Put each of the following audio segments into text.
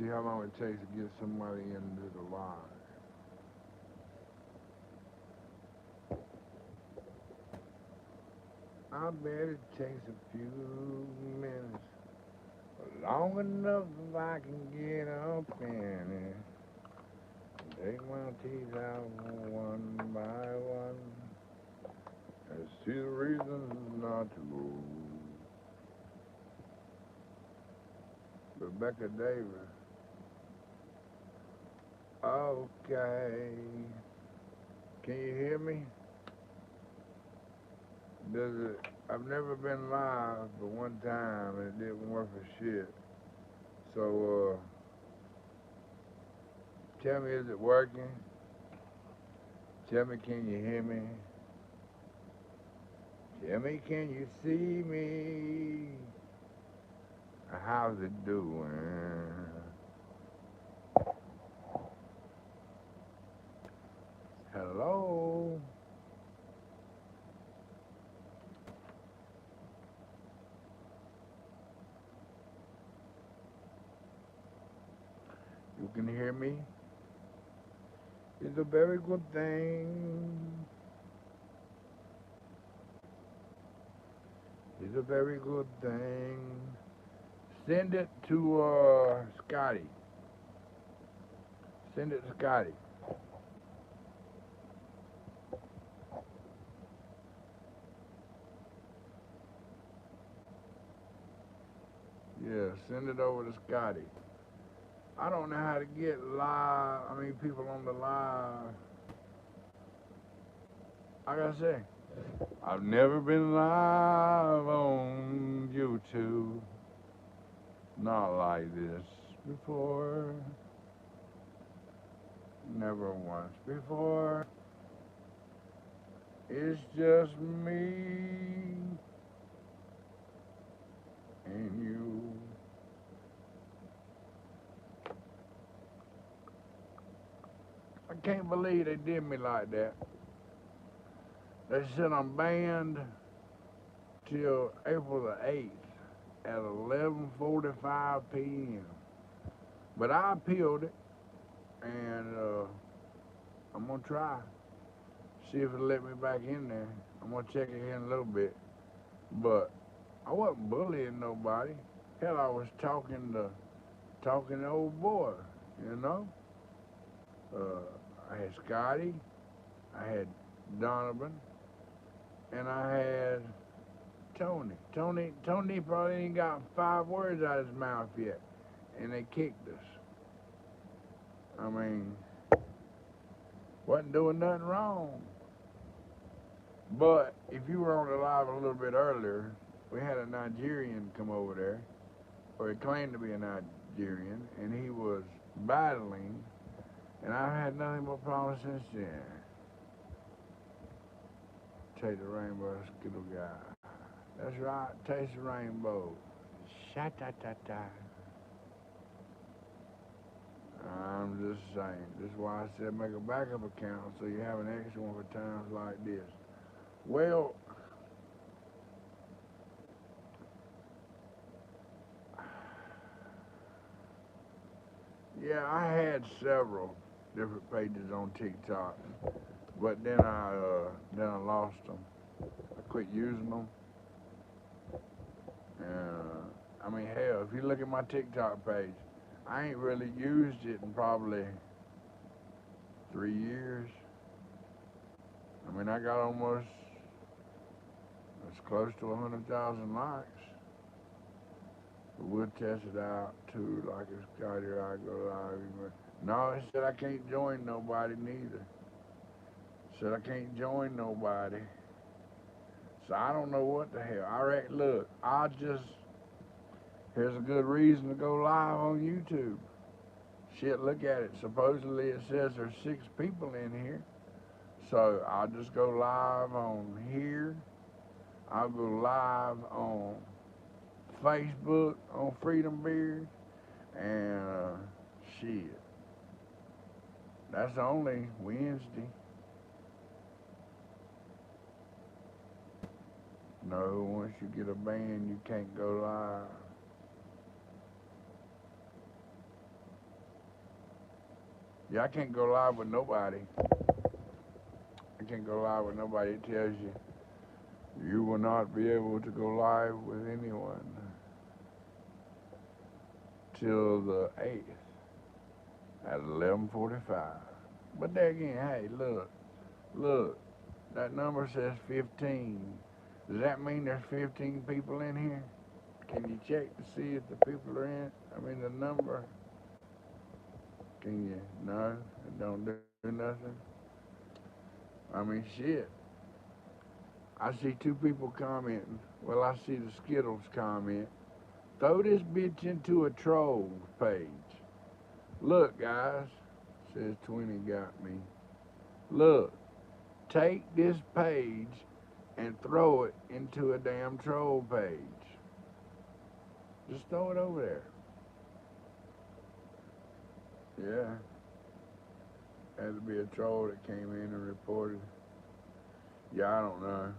See how long it takes to get somebody into the live. I bet it takes a few minutes, long enough if I can get up in it. Take my teeth out one by one. And see the reasons not to move. Rebecca Davis. Okay. Can you hear me? Does it? I've never been live but one time and it didn't work for shit. So, tell me, is it working? Tell me, can you hear me? Tell me, can you see me? How's it doing? Hello? You can hear me? It's a very good thing. It's a very good thing. Send it to Scotty. Send it to Scotty. Yeah, send it over to Scotty. I don't know how to get live. I mean, people on the live. Like I say, I've never been live on YouTube. Not like this before. Never once before. It's just me and you. I can't believe they did me like that. They said I'm banned till April the 8th at 11:45 p.m. But I appealed it, and I'm gonna try, see if it'll let me back in there. I'm gonna check it here in a little bit. But I wasn't bullying nobody. Hell, I was talking to old boy, you know. I had Scotty, I had Donovan, and I had Tony. Tony probably ain't got 5 words out of his mouth yet, and they kicked us. I mean, wasn't doing nothing wrong. But if you were on the live a little bit earlier, we had a Nigerian come over there, or he claimed to be a Nigerian, and he was battling, and I've had nothing but problems since then. Take the rainbow skittle guy. That's right, taste the rainbow. Sha-ta-ta-ta. I'm just saying. This is why I said make a backup account so you have an extra one for times like this. Well, yeah, I had several different pages on TikTok, but then I lost them. I quit using them. I mean, hell, if you look at my TikTok page, I ain't really used it in probably 3 years. I mean, I got almost, it's close to 100,000 likes. But we'll test it out too, like it's got here, I go live. No, it said I can't join nobody neither. It said I can't join nobody. So I don't know what the hell. I reckon, look, here's a good reason to go live on YouTube. Shit, look at it. Supposedly it says there's 6 people in here. So I'll just go live on here. I'll go live on Facebook on Freedom Beard. And shit. That's only Wednesday. No, once you get a ban, you can't go live. Yeah, I can't go live with nobody. I can't go live with nobody. It tells you you will not be able to go live with anyone till the 8th at 11:45. But there again, hey, look, that number says 15. Does that mean there's 15 people in here? Can you check to see if the people are in? I mean, the number. Can you? No, it don't do nothing. I mean, shit. I see two people commenting. Well, I see the Skittles comment. Throw this bitch into a troll page. Look, guys, says 20 got me. Look, take this page and throw it into a damn troll page. Just throw it over there. Yeah. Had to be a troll that came in and reported. Yeah, I don't know.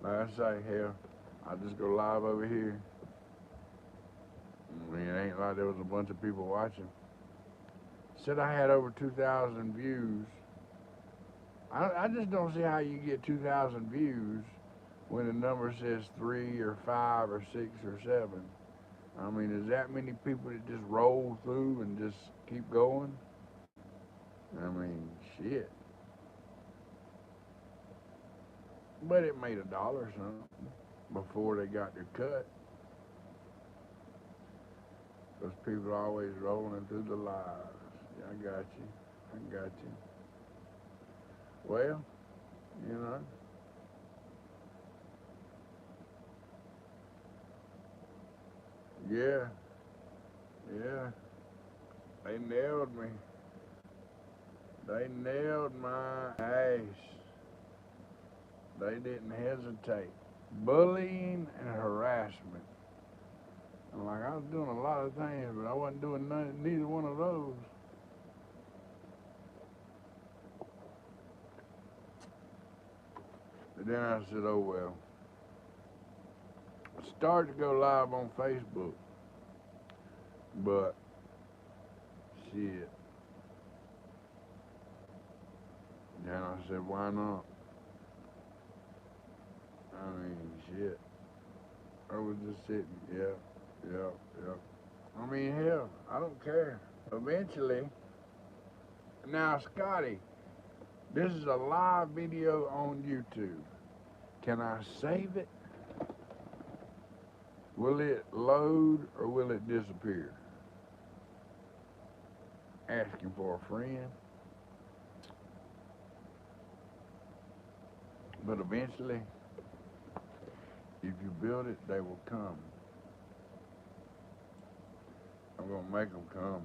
Like I say, hell, I just go live over here. I mean, it ain't like there was a bunch of people watching. Said I had over 2,000 views. I just don't see how you get 2,000 views when the number says 3 or 5 or 6 or 7. I mean, is that many people that just roll through and just keep going? I mean, shit. But it made $1 or something before they got their cut. Because people are always rolling through the lives. Yeah, I got you. I got you. Well, you know. Yeah, yeah. They nailed me. They nailed my ass. They didn't hesitate. Bullying and harassment. I'm like, I was doing a lot of things, but I wasn't doing neither one of those. But then I said, oh well. I started to go live on Facebook, but shit. Then I said, why not? I mean, shit. I was just sitting, yeah. I mean, hell, I don't care. Eventually, now, Scotty, this is a live video on YouTube. Can I save it? Will it load or will it disappear? Asking for a friend. But eventually, if you build it, they will come. I'm going to make them come.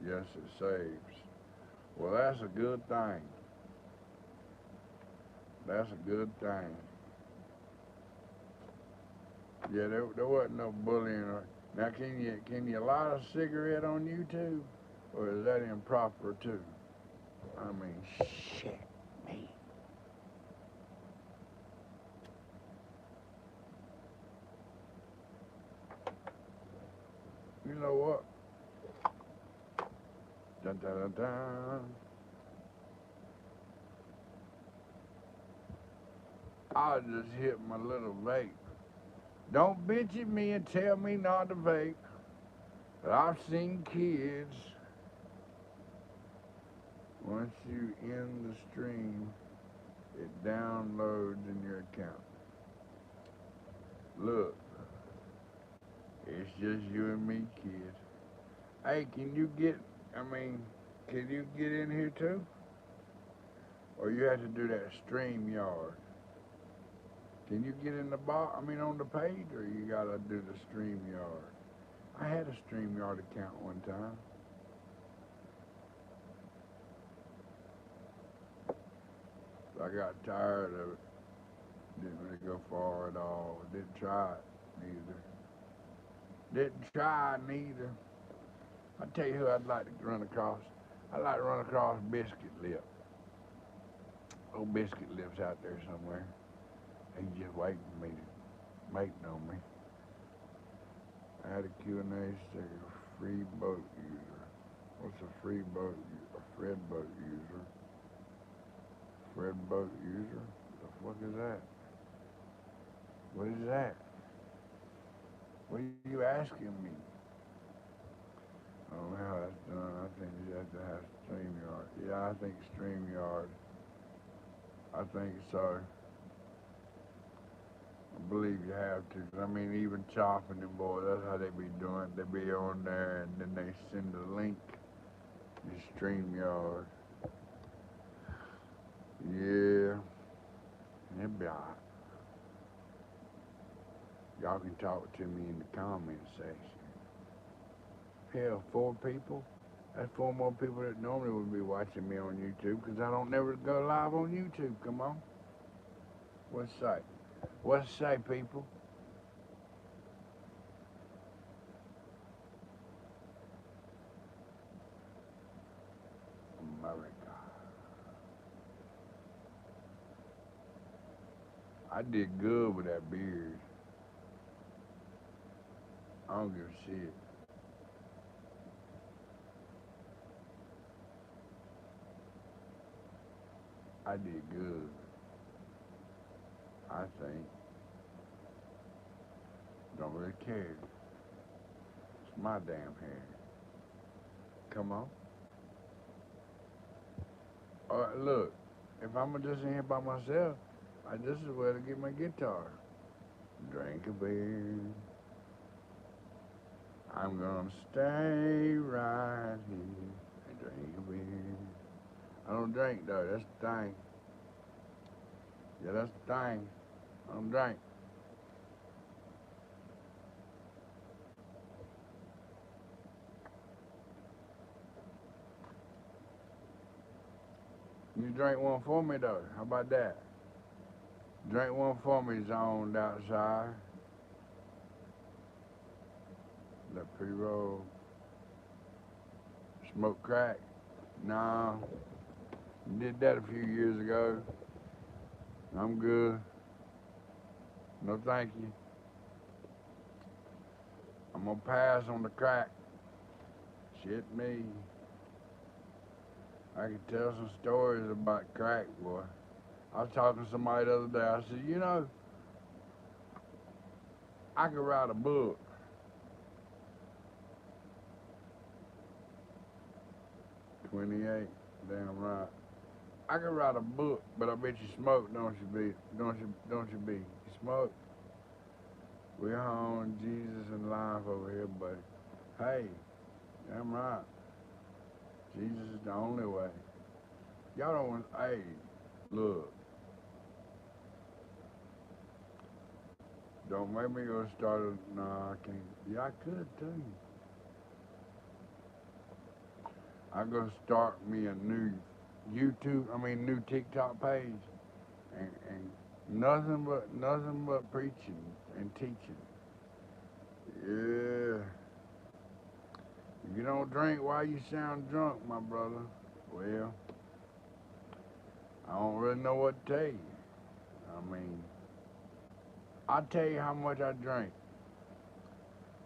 Yes, it saves. Well, that's a good thing. That's a good thing. Yeah, there wasn't no bullying. Now, can you light a cigarette on YouTube? Or is that improper too? I mean, shit, me. You know what? Dun, dun, dun, dun. I just hit my little vape. Don't bitch at me and tell me not to vape. But I've seen kids, once you end the stream, it downloads in your account. Look, it's just you and me, kid. Hey, can you get in here too? Or you have to do that stream yard? Can you get in the on the page, or you gotta do the stream yard? I had a stream yard account one time. I got tired of it. Didn't really go far at all. Didn't try it neither. Didn't try neither. I tell you who I'd like to run across. I'd like to run across Biscuit Lip. Old Biscuit Lip's out there somewhere. He's just waiting for me to mating on me. Add a Q&A sticker, free boat user. What's a free boat? A Fred boat user? Fred boat user? The fuck is that? What is that? What are you asking me? I don't know how that's done. I think you have to have StreamYard. Yeah, I think StreamYard. I think so. I believe you have to. I mean, even chopping them, boy, that's how they be doing. They be on there and then they send a link to StreamYard. Yeah, it'll be alright. Y'all can talk to me in the comment section. Hell, 4 people? That's 4 more people that normally would be watching me on YouTube because I don't never go live on YouTube. Come on. What's say? What's say, people? America. I did good with that beard. I don't give a shit. I did good. I think. Don't really care. It's my damn hair. Come on. Alright, look. If I'm just in here by myself, this is where to get my guitar. Drink a beer. I'm gonna stay right here and drink a beer. I don't drink though, that's the thing. Yeah, that's the thing. I don't drink. You drink one for me though. How about that? Drink one for me, zoned outside. The pre-roll. Smoke crack. Nah. Did that a few years ago. I'm good. No thank you. I'm gonna pass on the crack. Shit me. I can tell some stories about crack, boy. I was talking to somebody the other day. I said, you know, I could write a book. 28, damn right. I could write a book, but I bet you smoke, don't you, be? Don't you be? You smoke? We're on Jesus and life over here, buddy. Hey, damn right. Jesus is the only way. Y'all don't want, hey, look. Don't make me go start a, nah, I can't. Yeah, I could too. I go start me a new new TikTok page, and nothing but preaching and teaching. Yeah. If you don't drink, why you sound drunk, my brother? Well, I don't really know what to tell you. I mean, I'll tell you how much I drink.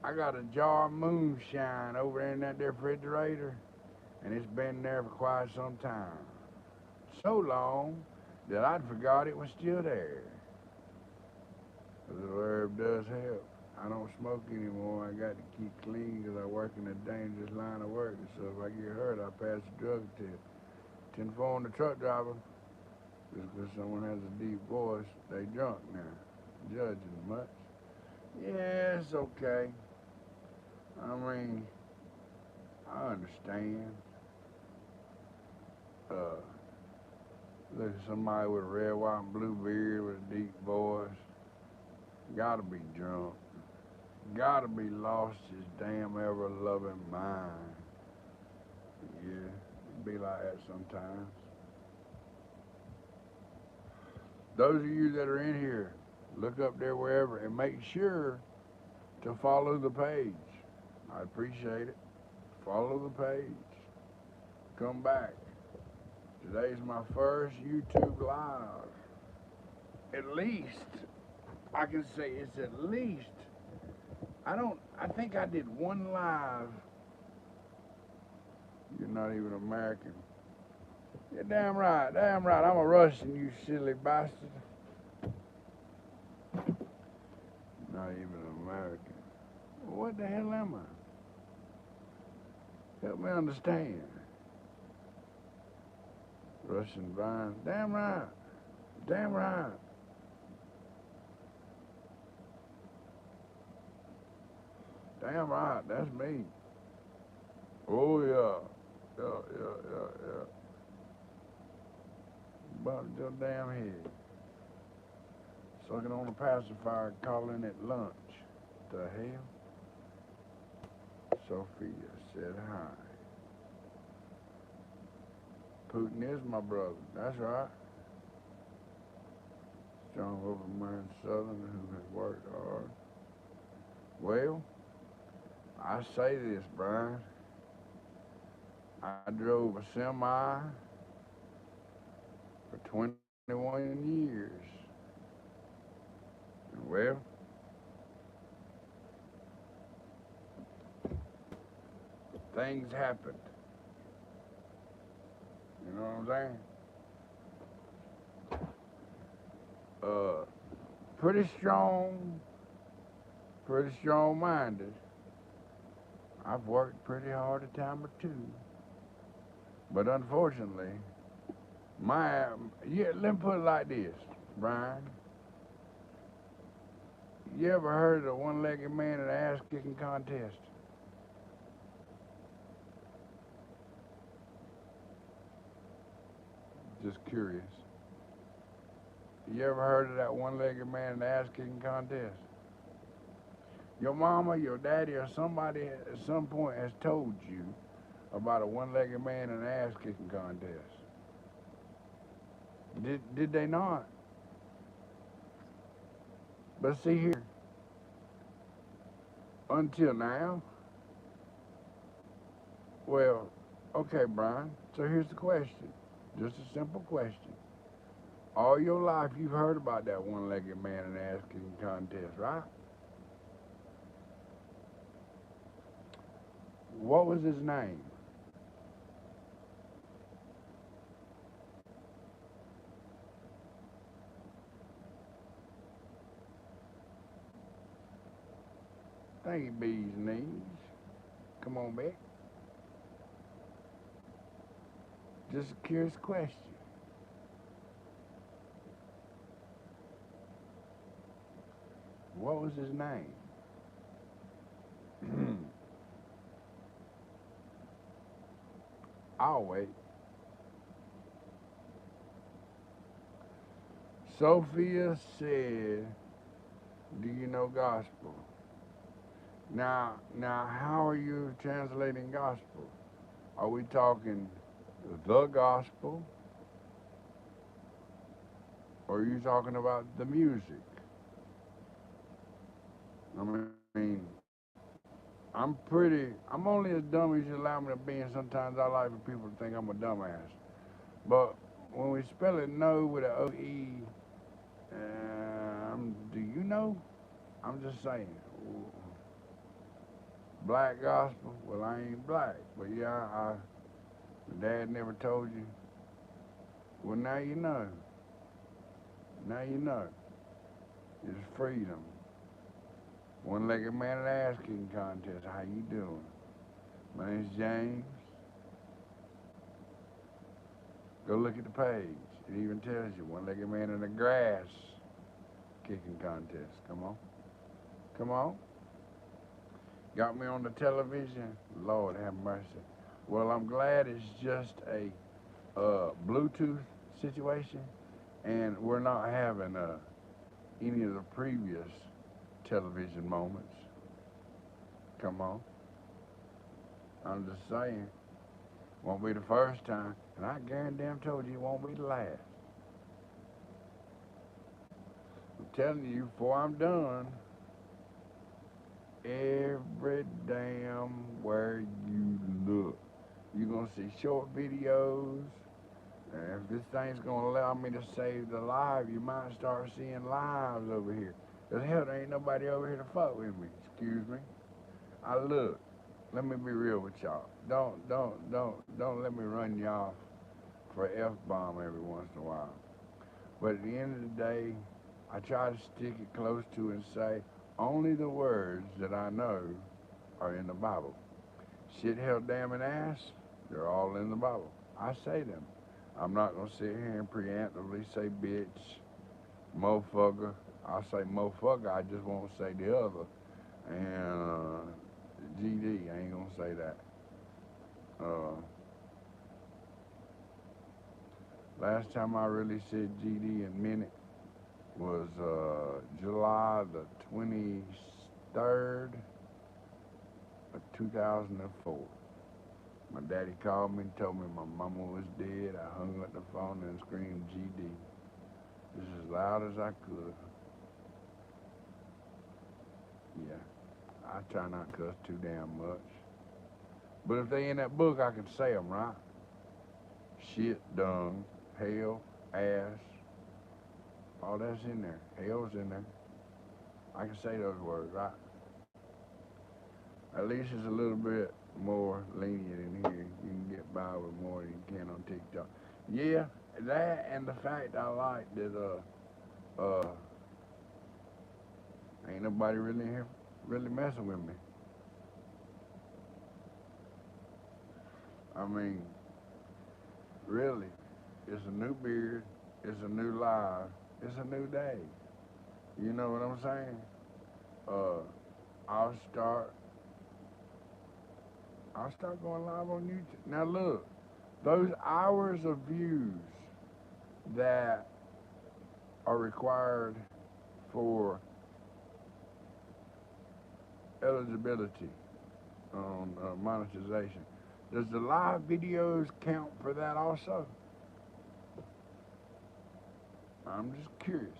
I got a jar of moonshine over there in that there refrigerator, and it's been there for quite some time. So long that I'd forgot it was still there. The little herb does help. I don't smoke anymore. I got to keep clean because I work in a dangerous line of work. So if I get hurt, I pass the drug test. 10-4 on the truck driver. Just because someone has a deep voice, they drunk now. Judging much. Yeah, it's okay. I mean, I understand. Look at somebody with a red, white, and blue beard with a deep voice. Gotta be drunk. Gotta be lost his damn ever-loving mind. Yeah, it be like that sometimes. Those of you that are in here, look up there wherever and make sure to follow the page. I appreciate it. Follow the page. Come back. Today's my first YouTube live. At least, I can say it's at least, I think I did one live You're not even American. You're damn right, damn right. I'm a Russian, you silly bastard. Not even American. What the hell am I? Help me understand. Russian vine. Damn right. Damn right. Damn right. That's me. Oh yeah. Yeah. About your damn head. Sucking on a pacifier, calling it lunch. The hell? Sophia said hi. Putin is my brother. That's right. Strong overman Southern who has worked hard. Well, I say this, Brian. I drove a semi for 21 years. And well, things happened. You know what I'm saying? Pretty strong-minded. I've worked pretty hard a time or two. But unfortunately, let me put it like this, Brian. You ever heard of the one-legged man in the ass-kicking contest? Just curious. You ever heard of that one-legged man in the ass-kicking contest? Your mama, your daddy, or somebody at some point has told you about a one-legged man in an ass-kicking contest. Did they not? But see here, until now, well, okay, Brian. So here's the question. Just a simple question. All your life you've heard about that one-legged man in an ass-kicking contest, right? What was his name? Thank you, bees knees. Come on back. Just a curious question. What was his name? I'll wait. Sophia said, do you know gospel? Now, how are you translating gospel? Are we talking the gospel? Or are you talking about the music? I mean, I'm only as dumb as you allow me to be, and sometimes I like for people to think I'm a dumbass. But when we spell it no with an O-E, do you know? I'm just saying. Black gospel? Well, I ain't black. But yeah, Dad never told you. Well, now you know. Now you know. It's freedom. One-legged man and ass kicking contest. How you doing? My name's James. Go look at the page. It even tells you one-legged man in the grass kicking contest. Come on. Come on. Got me on the television. Lord have mercy. Well, I'm glad it's just a Bluetooth situation, and we're not having any of the previous television moments. Come on. I'm just saying. Won't be the first time, and I guarantee told you it won't be the last. I'm telling you, before I'm done, every damn where you look, you're gonna see short videos. And if this thing's gonna allow me to save the live, you might start seeing lives over here. Cause hell, there ain't nobody over here to fuck with me. Excuse me. I look. let me be real with y'all. Don't let me run you off for F-bomb every once in a while. But at the end of the day, I try to stick it close to and say only the words that I know are in the Bible. Shit, hell, damn, and ass, they're all in the Bible. I say them. I'm not going to sit here and preemptively say bitch, motherfucker. I'll say motherfucker, I just won't say the other. And GD, I ain't going to say that. Last time I really said GD and meant it was July the 23rd of 2004. My daddy called me and told me my mama was dead. I hung up the phone and screamed GD just as loud as I could. Yeah, I try not to cuss too damn much. But if they in that book, I can say them, right? Shit, dung, hell, ass, all that's in there. Hell's in there. I can say those words, right? At least it's a little bit more lenient in here. You can get by with more than you can on TikTok. Yeah, that and the fact I like that ain't nobody really here really messing with me. I mean, really, it's a new beard, it's a new live, it's a new day. You know what I'm saying? Uh, I'll start going live on YouTube. Now look, those hours of views that are required for eligibility on monetization, does the live videos count for that also? I'm just curious.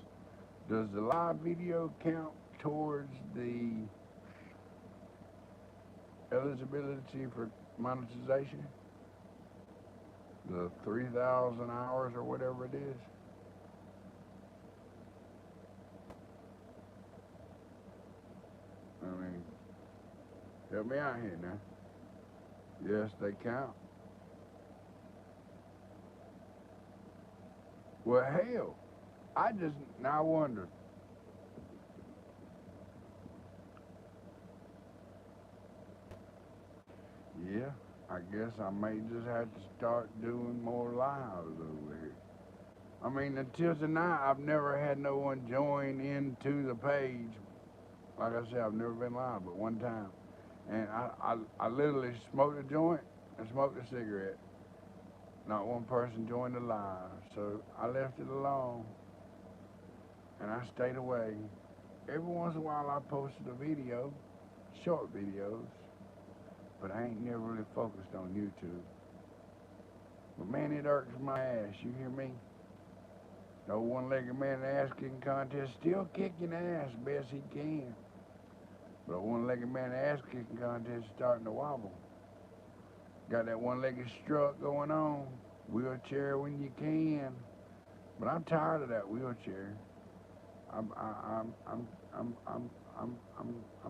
Does the live video count towards the eligibility for monetization? The 3,000 hours or whatever it is? I mean, help me out here now. Yes, they count. Well, hell, I just now wonder. Yeah, I guess I may just have to start doing more lives over here. I mean, until tonight, I've never had no one join into the page. Like I said, I've never been live but one time. And I literally smoked a joint and smoked a cigarette. Not one person joined the live. So I left it alone and I stayed away. Every once in a while I posted a video, short videos, but I ain't never really focused on YouTube. But man, it irks my ass, you hear me? No one-legged man ass kicking contest, still kicking ass best he can. But a one-legged man ass kicking contest is starting to wobble. Got that one-legged strut going on. Wheelchair when you can. But I'm tired of that wheelchair. I'm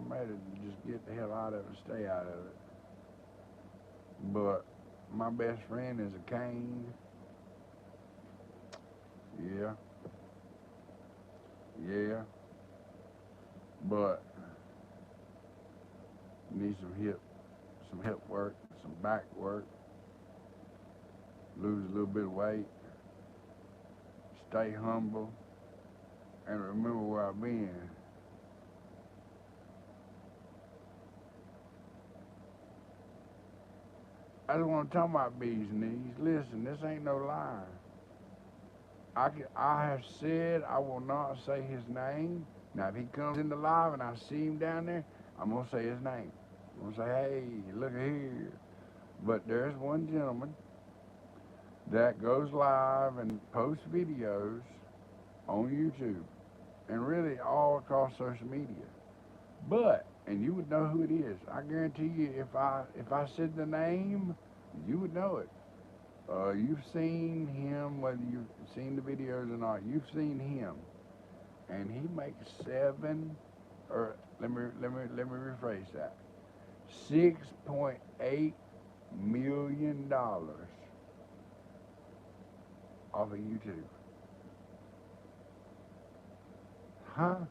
ready to just get the hell out of it and stay out of it. But my best friend is a cane. Yeah. Yeah. But need some hip work, some back work, lose a little bit of weight, stay humble, and remember where I've been. I just want to talk about B's knees. Listen, this ain't no lie. I have said I will not say his name. Now, if he comes in the live and I see him down there, I'm going to say his name. I'm going to say, hey, look here. But there's one gentleman that goes live and posts videos on YouTube and really all across social media. But, and you would know who it is. I guarantee you, if I said the name, you would know it. You've seen him, whether you've seen the videos or not. You've seen him, and he makes let me rephrase that. $6.8 million off of YouTube. Huh?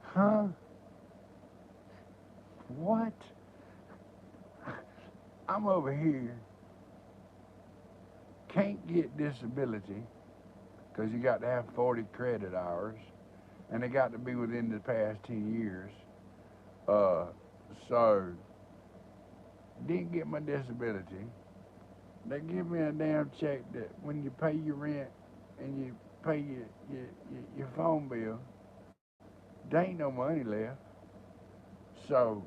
Huh? What? I'm over here, can't get disability because you got to have 40 credit hours, and they got to be within the past 10 years. So, didn't get my disability. They give me a damn check that when you pay your rent and you pay your phone bill, there ain't no money left. So,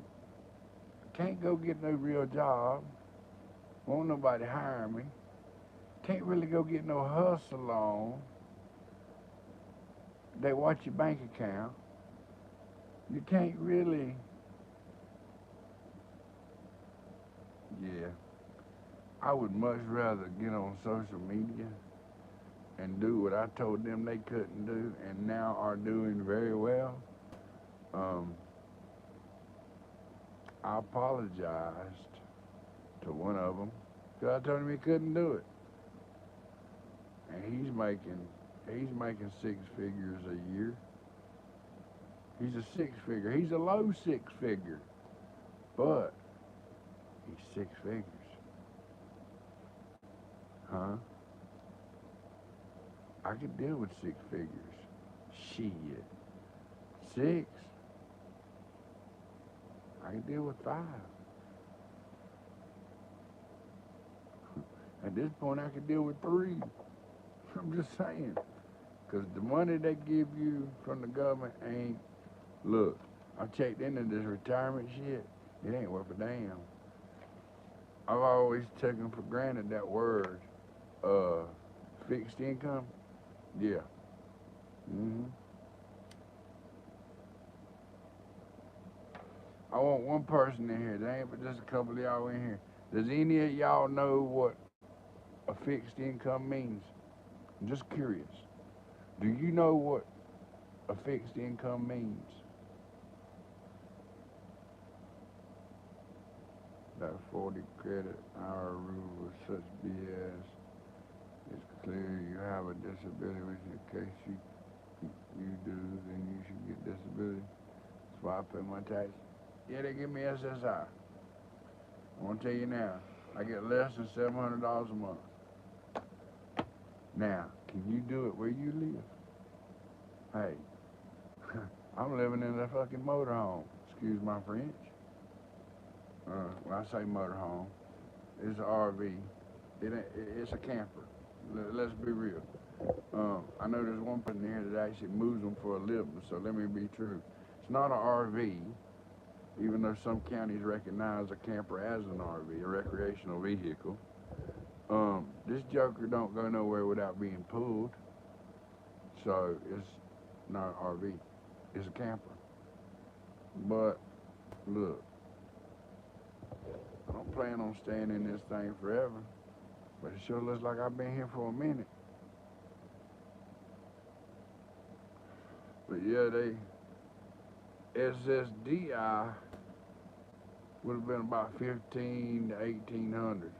can't go get no real job. Won't nobody hire me. Can't really go get no hustle on. They watch your bank account. You can't really, yeah. I would much rather get on social media and do what I told them they couldn't do and now are doing very well. I apologized to one of them because I told him he couldn't do it. And he's making 6 figures a year. He's a 6 figure. He's a low 6 figure, but he's 6 figures. Huh? I could deal with 6 figures. Shit. 6. I can deal with 5. At this point, I could deal with 3. I'm just saying. Because the money they give you from the government ain't, look, I checked into this retirement shit. It ain't worth a damn. I've always taken for granted that word, fixed income. Yeah. I want one person in here. There ain't but just a couple of y'all in here. Does any of y'all know what a fixed income means? I'm just curious. Do you know what a fixed income means? That 40 credit hour rule was such BS. It's clear you have a disability, which in case you do, then you should get disability. That's why I pay my taxes. Yeah, they give me SSI. I want to tell you now, I get less than $700 a month. Now, can you do it where you live? Hey, I'm living in a fucking motorhome. Excuse my French. When I say motorhome, it's an RV. It's a camper. Let's be real. I know there's one person here that actually moves them for a living, so let me be true. It's not an RV, even though some counties recognize a camper as an RV, a recreational vehicle. This joker don't go nowhere without being pulled, so it's not an RV. It's a camper. But, look, I don't plan on staying in this thing forever, but it sure looks like I've been here for a minute. But yeah, SSDI would have been about 15 to 1800.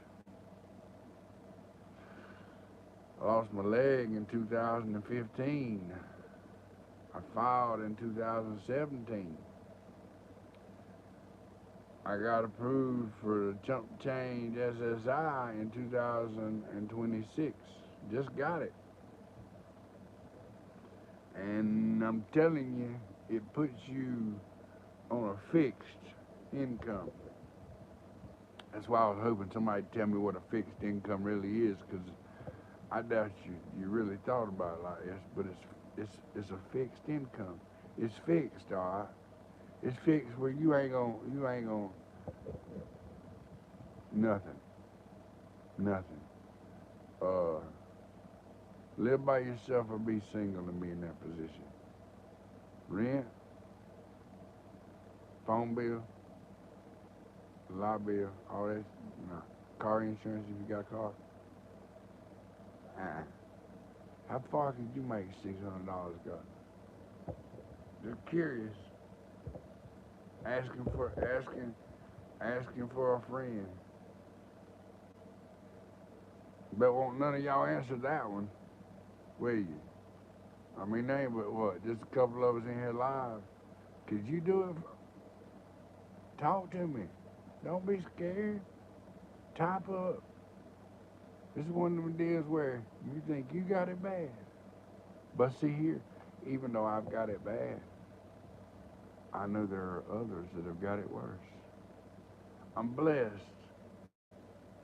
I lost my leg in 2015. I filed in 2017. I got approved for the chump change SSI in 2026. Just got it. And I'm telling you, it puts you on a fixed income. That's why I was hoping somebody would tell me what a fixed income really is, because I doubt you really thought about it like this, but it's a fixed income. It's fixed, all right? It's fixed where you ain't gonna, nothing. Live by yourself or be single and be in that position. Rent, phone bill, light bill, all that, no. Car insurance if you got a car. How far could you make $600 go? Just curious. asking for a friend. But won't none of y'all answer that one, will you? I mean, they ain't but what, just a couple of us in here live. Could you do it? Talk to me. Don't be scared. Type up. This is one of them deals where you think you got it bad. But see here, even though I've got it bad, I know there are others that have got it worse. I'm blessed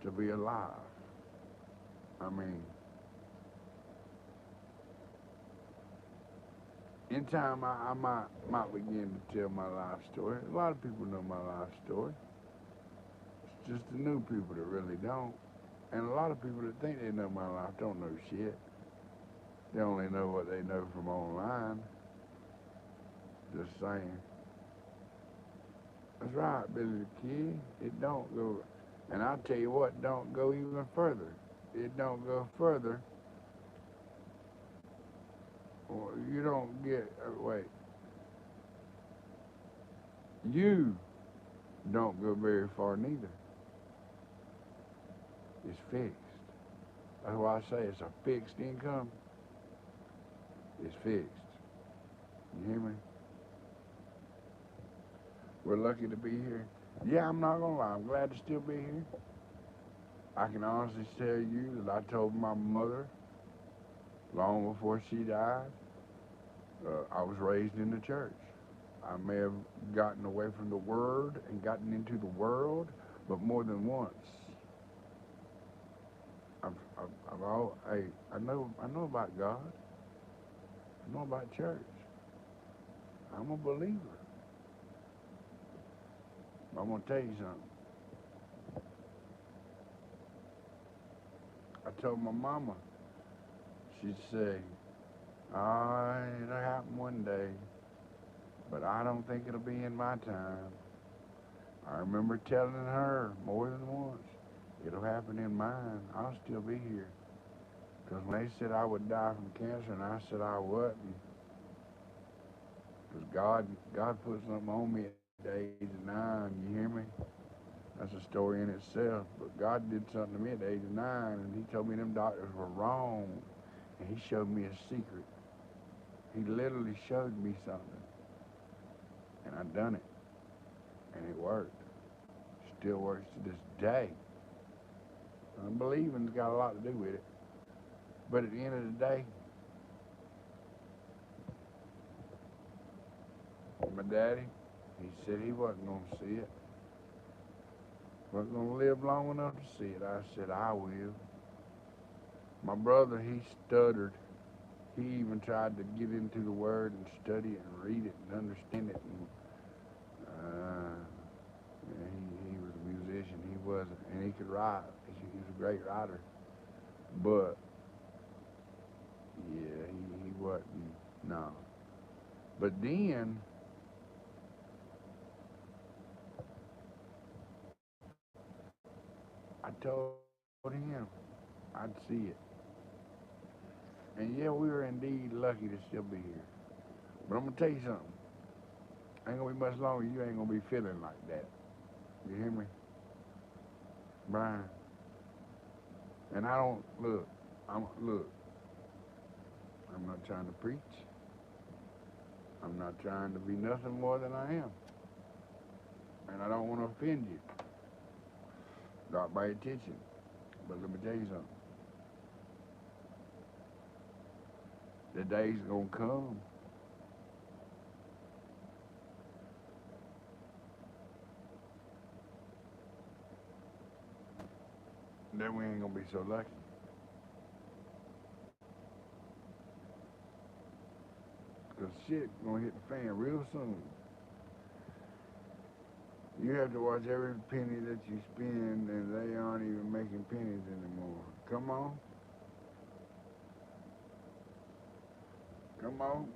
to be alive. I mean, in time I might begin to tell my life story. A lot of people know my life story. It's just the new people that really don't. And a lot of people that think they know my life don't know shit. They only know what they know from online. Just saying. That's right, Billy the Kid. It don't go, and I'll tell you what, don't go even further. It don't go further. Or you don't get, wait. You don't go very far neither. It's fixed. That's why I say it's a fixed income. It's fixed. You hear me? We're lucky to be here. Yeah, I'm not gonna lie, I'm glad to still be here. I can honestly tell you that I told my mother long before she died, I was raised in the church. I may have gotten away from the word and gotten into the world, but more than once. Hey, I know about God. I know about church. I'm a believer. I'm gonna tell you something. I told my mama, she'd say, it'll happen one day, but I don't think it'll be in my time. I remember telling her more than once, it'll happen in mine. I'll still be here. Because when they said I would die from cancer, and I said I wouldn't, because God put something on me at the age of 9, you hear me? That's a story in itself. But God did something to me at the age of 9, and he told me them doctors were wrong, and he showed me a secret. He literally showed me something, and I done it, and it worked. Still works to this day. Unbelieving's got a lot to do with it. But at the end of the day, my daddy, he said he wasn't going to see it. Wasn't going to live long enough to see it. I said, I will. My brother, he stuttered. He even tried to get into the Word and study it and read it and understand it. And, yeah, he was a musician. He wasn't. And he could write. He was a great writer. But, yeah, he wasn't. No. But then, I told him I'd see it. And yeah, we were indeed lucky to still be here. But I'm going to tell you something. Ain't going to be much longer. You ain't going to be feeling like that. You hear me? Brian. And I don't, look, I'm not trying to preach. I'm not trying to be nothing more than I am. And I don't want to offend you. Got my attention. But let me tell you something. The day's gonna come. Then we ain't gonna be so lucky. Cause shit gonna hit the fan real soon. You have to watch every penny that you spend, and they aren't even making pennies anymore. Come on. Come on.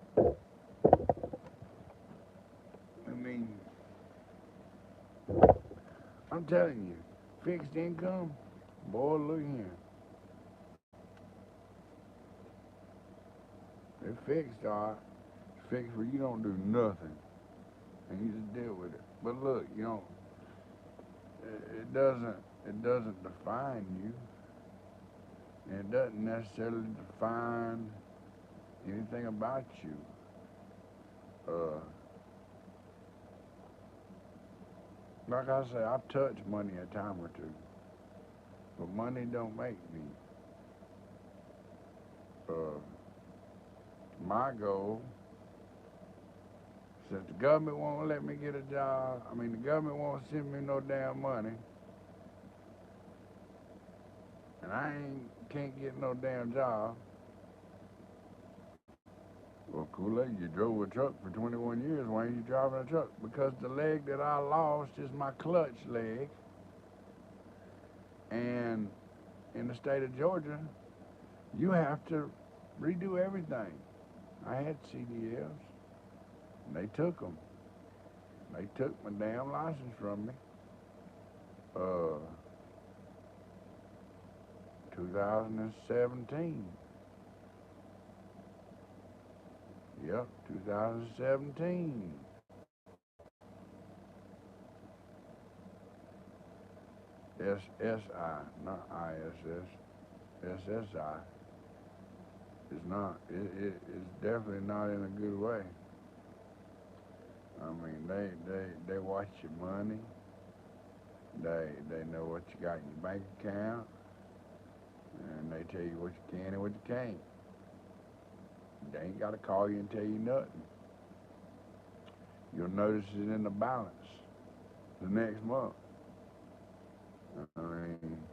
I mean, I'm telling you, fixed income, boy, look here. It's fixed, all right. It's fixed where you don't do nothing, and you just deal with it. But look, you know, it doesn't define you. And it doesn't necessarily define anything about you. Uh, like I say, I've touched money a time or two, but money don't make me. Uh, my goal, since the government won't let me get a job, I mean the government won't send me no damn money, and I ain't can't get no damn job. Well, Kool-Aid, you drove a truck for 21 years. Why ain't you driving a truck? Because the leg that I lost is my clutch leg, and in the state of Georgia, you have to redo everything. I had CDLs, and they took them. They took my damn license from me. Uh, 2017. Yep, 2017. SSI, not ISS. SSI is not. It's definitely not in a good way. I mean, they watch your money. They know what you got in your bank account, and they tell you what you can and what you can't. They ain't got to call you and tell you nothing. You'll notice it in the balance the next month. I mean,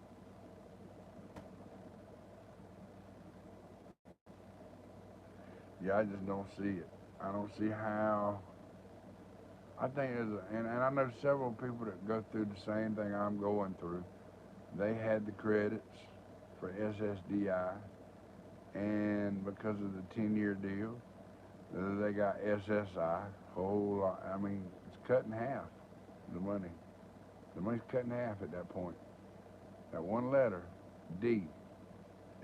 yeah, I just don't see it. I don't see how. I think and I know several people that go through the same thing I'm going through. They had the credits for SSDI, and because of the 10-year deal, they got SSI. Whole lot. I mean, it's cut in half. The money. The money's cut in half at that point. That one letter, D,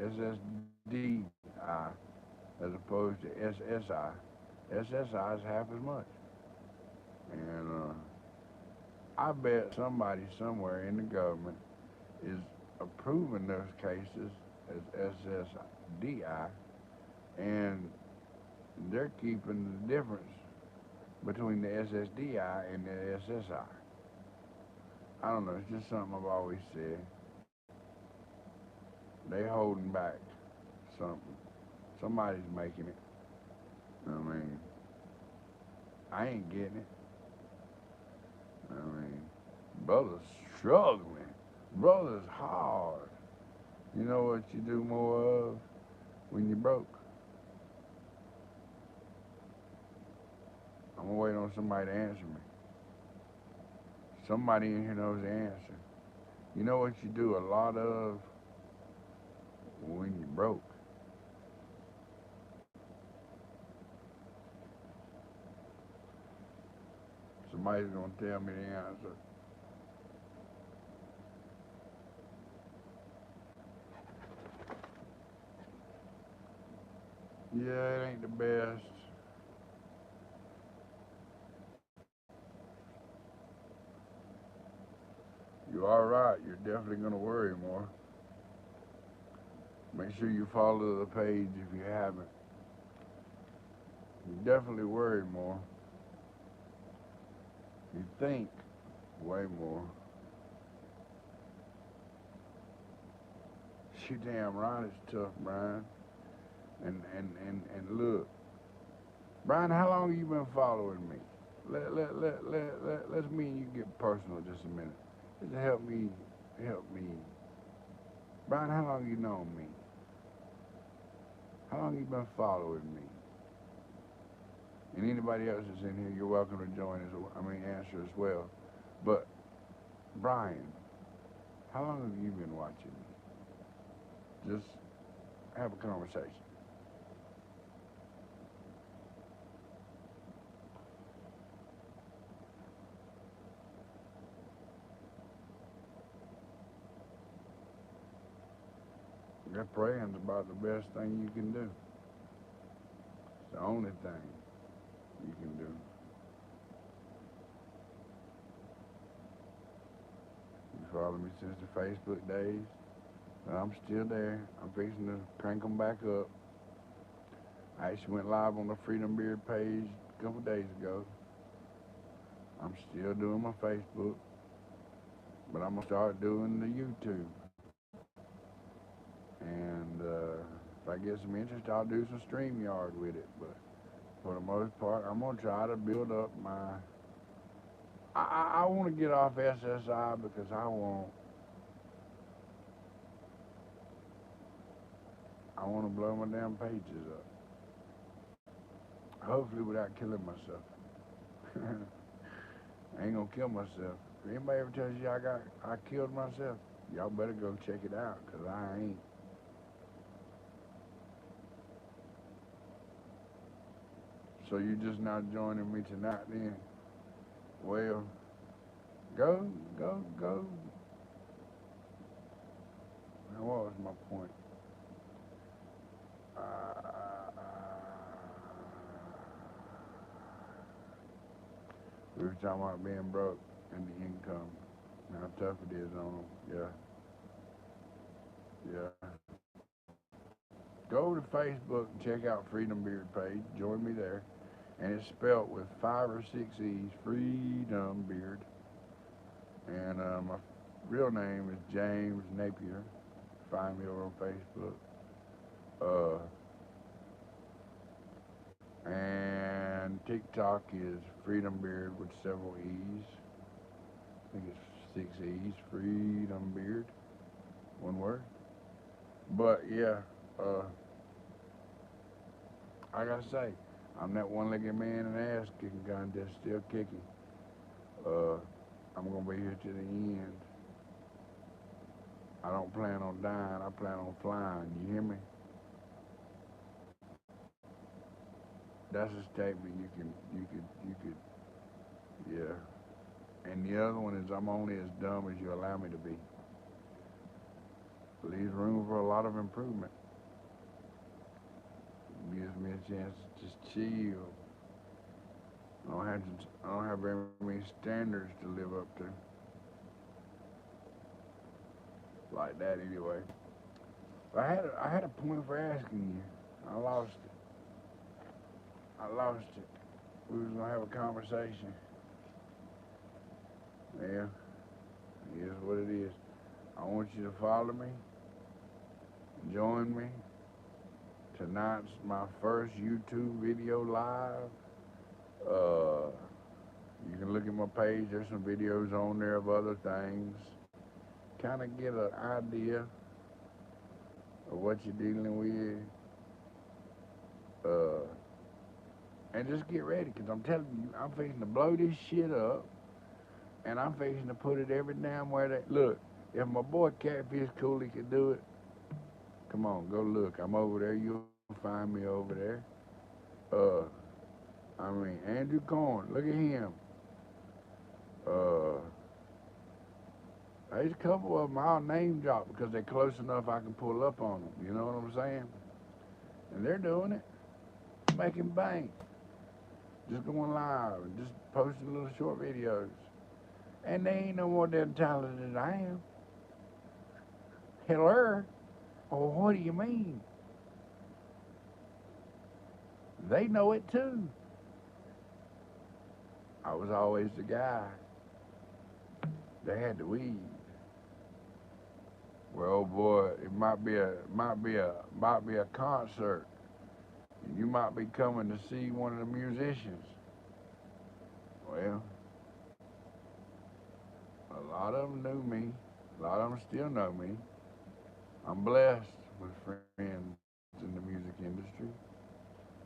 SSDI, as opposed to SSI. SSI is half as much. And I bet somebody somewhere in the government is approving those cases as SSDI, and they're keeping the difference between the SSDI and the SSI. I don't know, it's just something I've always said. They holding back something. Somebody's making it. I mean, I ain't getting it. I mean, brother's struggling. Brother's hard. You know what you do more of when you're broke? I'm gonna wait on somebody to answer me. Somebody in here knows the answer. You know what you do a lot of when you're broke? Somebody's gonna tell me the answer. Yeah, it ain't the best. You are right. You're definitely gonna worry more. Make sure you follow the page if you haven't. You definitely worry more. You think way more. She damn right it's tough, Brian. And look, Brian, how long have you been following me? Let's me and you get personal just a minute. Just help me. Brian, how long you known me? How long you been following me? And anybody else that's in here, you're welcome to join answer as well. But Brian, how long have you been watching me? Just have a conversation. That praying's about the best thing you can do. It's the only thing you can do. followed me since the Facebook days. But I'm still there. I'm fixing to crank them back up. I actually went live on the Freedom Beard page a couple days ago. I'm still doing my Facebook, but I'm gonna start doing the YouTube. And if I get some interest, I'll do some StreamYard with it. But for the most part, I'm gonna try to build up my. I want to get off SSI because I want to blow my damn pages up. Hopefully without killing myself. I ain't gonna kill myself. If anybody ever tells you I killed myself, y'all better go check it out, cause I ain't. So you just not joining me tonight then? Well, go. Now what was my point? We were talking about being broke and the income, and how tough it is on them. Yeah. Go to Facebook and check out Freedom Beard page. Join me there. And it's spelled with 5 or 6 E's, Freedom Beard. And my real name is James Napier. Find me over on Facebook. And TikTok is Freedom Beard with several E's. I think it's 6 E's, Freedom Beard. One word. But yeah, I gotta say, I'm that one-legged man in the ass-kicking contest, still kicking. I'm gonna be here to the end. I don't plan on dying. I plan on flying. You hear me? That's a statement you could, yeah. And the other one is I'm only as dumb as you allow me to be. Leaves room for a lot of improvement. Gives me a chance to just chill. I don't have very many standards to live up to. Like that anyway. I had a point for asking you. I lost it. We was gonna have a conversation. Yeah. It is what it is. I want you to follow me. Join me. Tonight's my first YouTube video live. You can look at my page. There's some videos on there of other things. Kind of get an idea of what you're dealing with. And just get ready, because I'm telling you, I'm fixing to blow this shit up. And I'm fixing to put it every damn where they... Look, if my boy Catfish Cooley could do it, come on, go look. I'm over there. You'll find me over there. Andrew Corn, look at him. There's a couple of them I'll name drop because they're close enough I can pull up on them. You know what I'm saying? And they're doing it. Making bank. Just going live and just posting little short videos. And they ain't no more damn talented than I am. Hello? Oh, what do you mean? They know it too. I was always the guy. They had the weed. Well, oh boy, it might be a concert. You might be coming to see one of the musicians. Well, a lot of them knew me. A lot of them still know me. I'm blessed with friends in the music industry.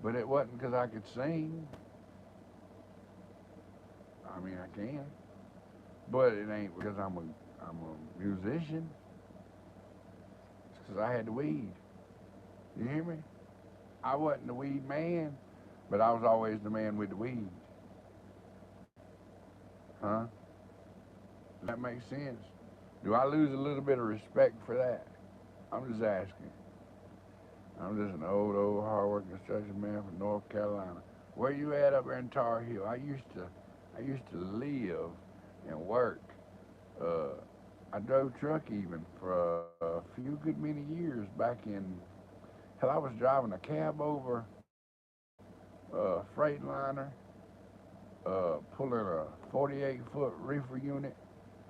But it wasn't because I could sing. I mean, I can. But it ain't because I'm a musician. It's because I had the weed. You hear me? I wasn't the weed man, but I was always the man with the weed. Huh? Does that make sense? Do I lose a little bit of respect for that? I'm just asking. I'm just an old, hard-working construction man from North Carolina. Where you at up there in Tar Heel? I used to live and work I drove truck even for a few good many years back in, hell, I was driving a cab over Freightliner, pulling a 48-foot reefer unit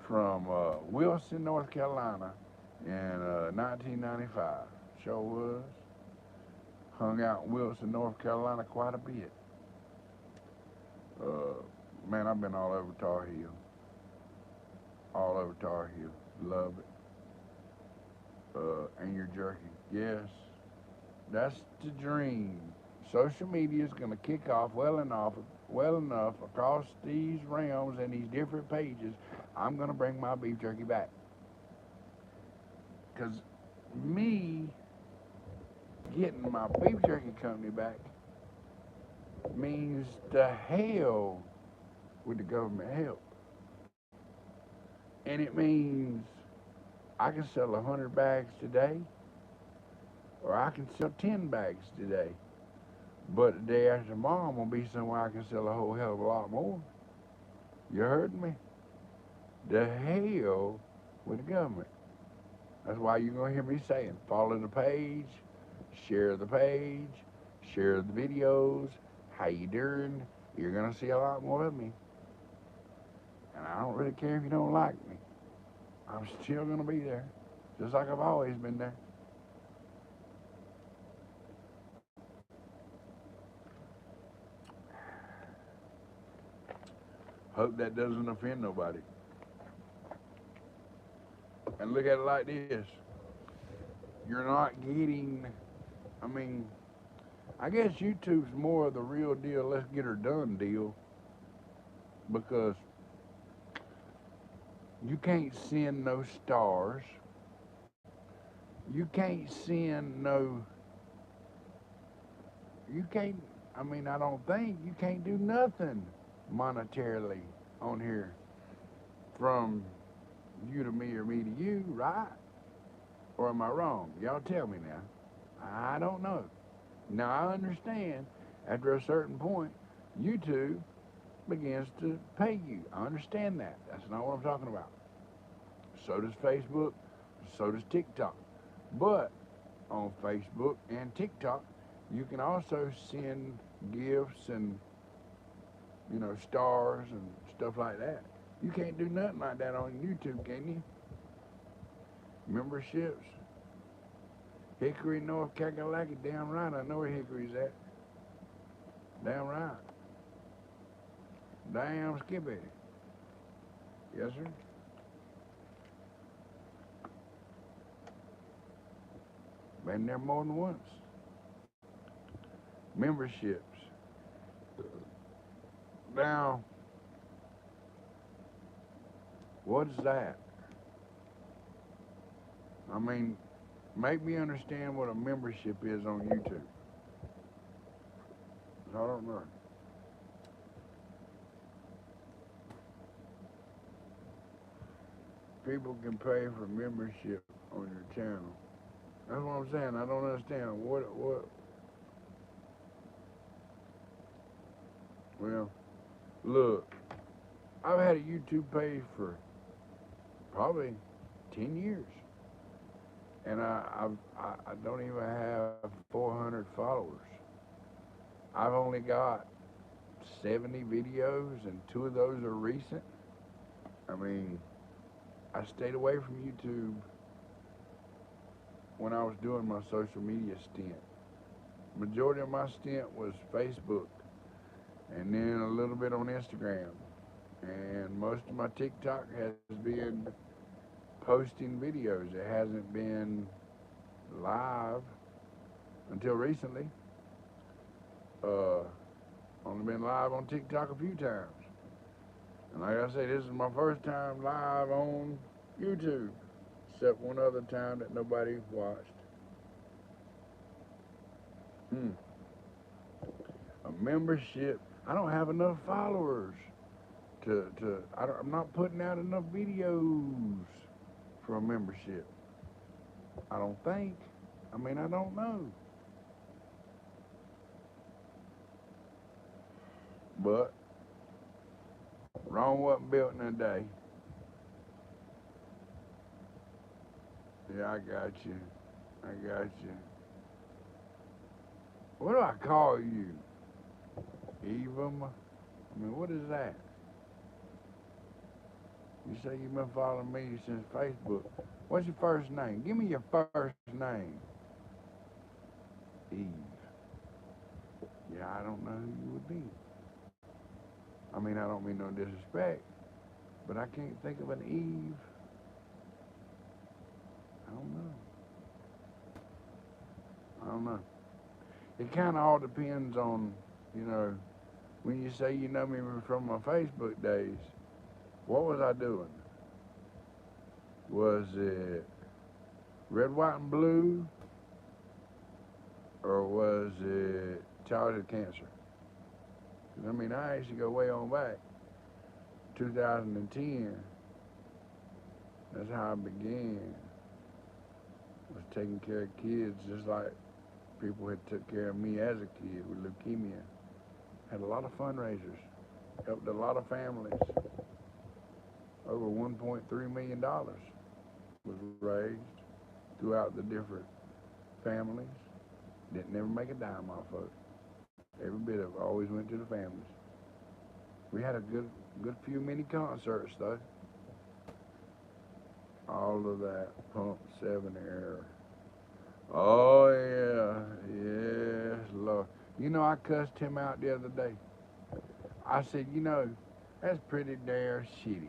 from Wilson, North Carolina in 1995. Sure was. Hung out in Wilson, North Carolina quite a bit. Uh, man, I've been all over Tar Heel. All over Tar Heel. Love it. And your jerky. Yes, that's the dream. Social media is going to kick off well enough across these realms and these different pages. I'm going to bring my beef jerky back. Because me getting my beef jerky company back means the hell with the government help. And it means I can sell 100 bags today, or I can sell 10 bags today. But the day after tomorrow, I'm going to be somewhere I can sell a whole hell of a lot more. You heard me? The hell with the government. That's why you're going to hear me saying, follow the page, share the page, share the videos, how you doing? You're going to see a lot more of me. And I don't really care if you don't like me. I'm still going to be there, just like I've always been there. Hope that doesn't offend nobody. And look at it like this. You're not getting, I mean, I guess YouTube's more of the real deal, let's get her done deal, because you can't send no stars. You can't send no, you can't, I mean, I don't think you can't do nothing monetarily on here from you to me or me to you, right? Or am I wrong? Y'all tell me now. I don't know. Now I understand after a certain point, YouTube begins to pay you. I understand that. That's not what I'm talking about. So does Facebook, so does TikTok. But on Facebook and TikTok, you can also send gifts and, stars and stuff like that. You can't do nothing like that on YouTube, can you? Memberships. Hickory, North Kakalaki, damn right, I know where Hickory's at. Damn right. Damn Skippy. Yes, sir. Been there more than once. Memberships. Now, what is that? I mean, make me understand what a membership is on YouTube. I don't know. People can pay for membership on your channel. That's what I'm saying. I don't understand. Well, look, I've had a YouTube page for probably 10 years. And I don't even have 400 followers. I've only got 70 videos, and 2 of those are recent. I mean, I stayed away from YouTube when I was doing my social media stint. Majority of my stint was Facebook, and then a little bit on Instagram. And most of my TikTok has been posting videos. It hasn't been live until recently. Only been live on TikTok a few times. And like I say, this is my first time live on YouTube, except one other time that nobody watched. A membership. I don't have enough followers I'm not putting out enough videos for a membership. I don't think. I mean, I don't know. But Rome wasn't built in a day. Yeah, I got you. I got you. What do I call you? Evam? I mean, what is that? You say you've been following me since Facebook. What's your first name? Give me your first name. Eve. Yeah, I don't know who you would be. I mean, I don't mean no disrespect, but I can't think of an Eve. I don't know. I don't know. It kind of all depends on, you know, when you say you know me from my Facebook days, what was I doing? Was it red, white, and blue, or was it childhood cancer? 'Cause, I mean, I actually go way on back. 2010, that's how I began. Was taking care of kids just like people had took care of me as a kid with leukemia. Had a lot of fundraisers, helped a lot of families. Over $1.3 million was raised throughout the different families. Didn't never make a dime off of it. Every bit of it always went to the families. We had a good few mini concerts though. All of that Pump 7 era. Oh yeah, yes, Lord. You know, I cussed him out the other day. I said, you know, that's pretty damn shitty.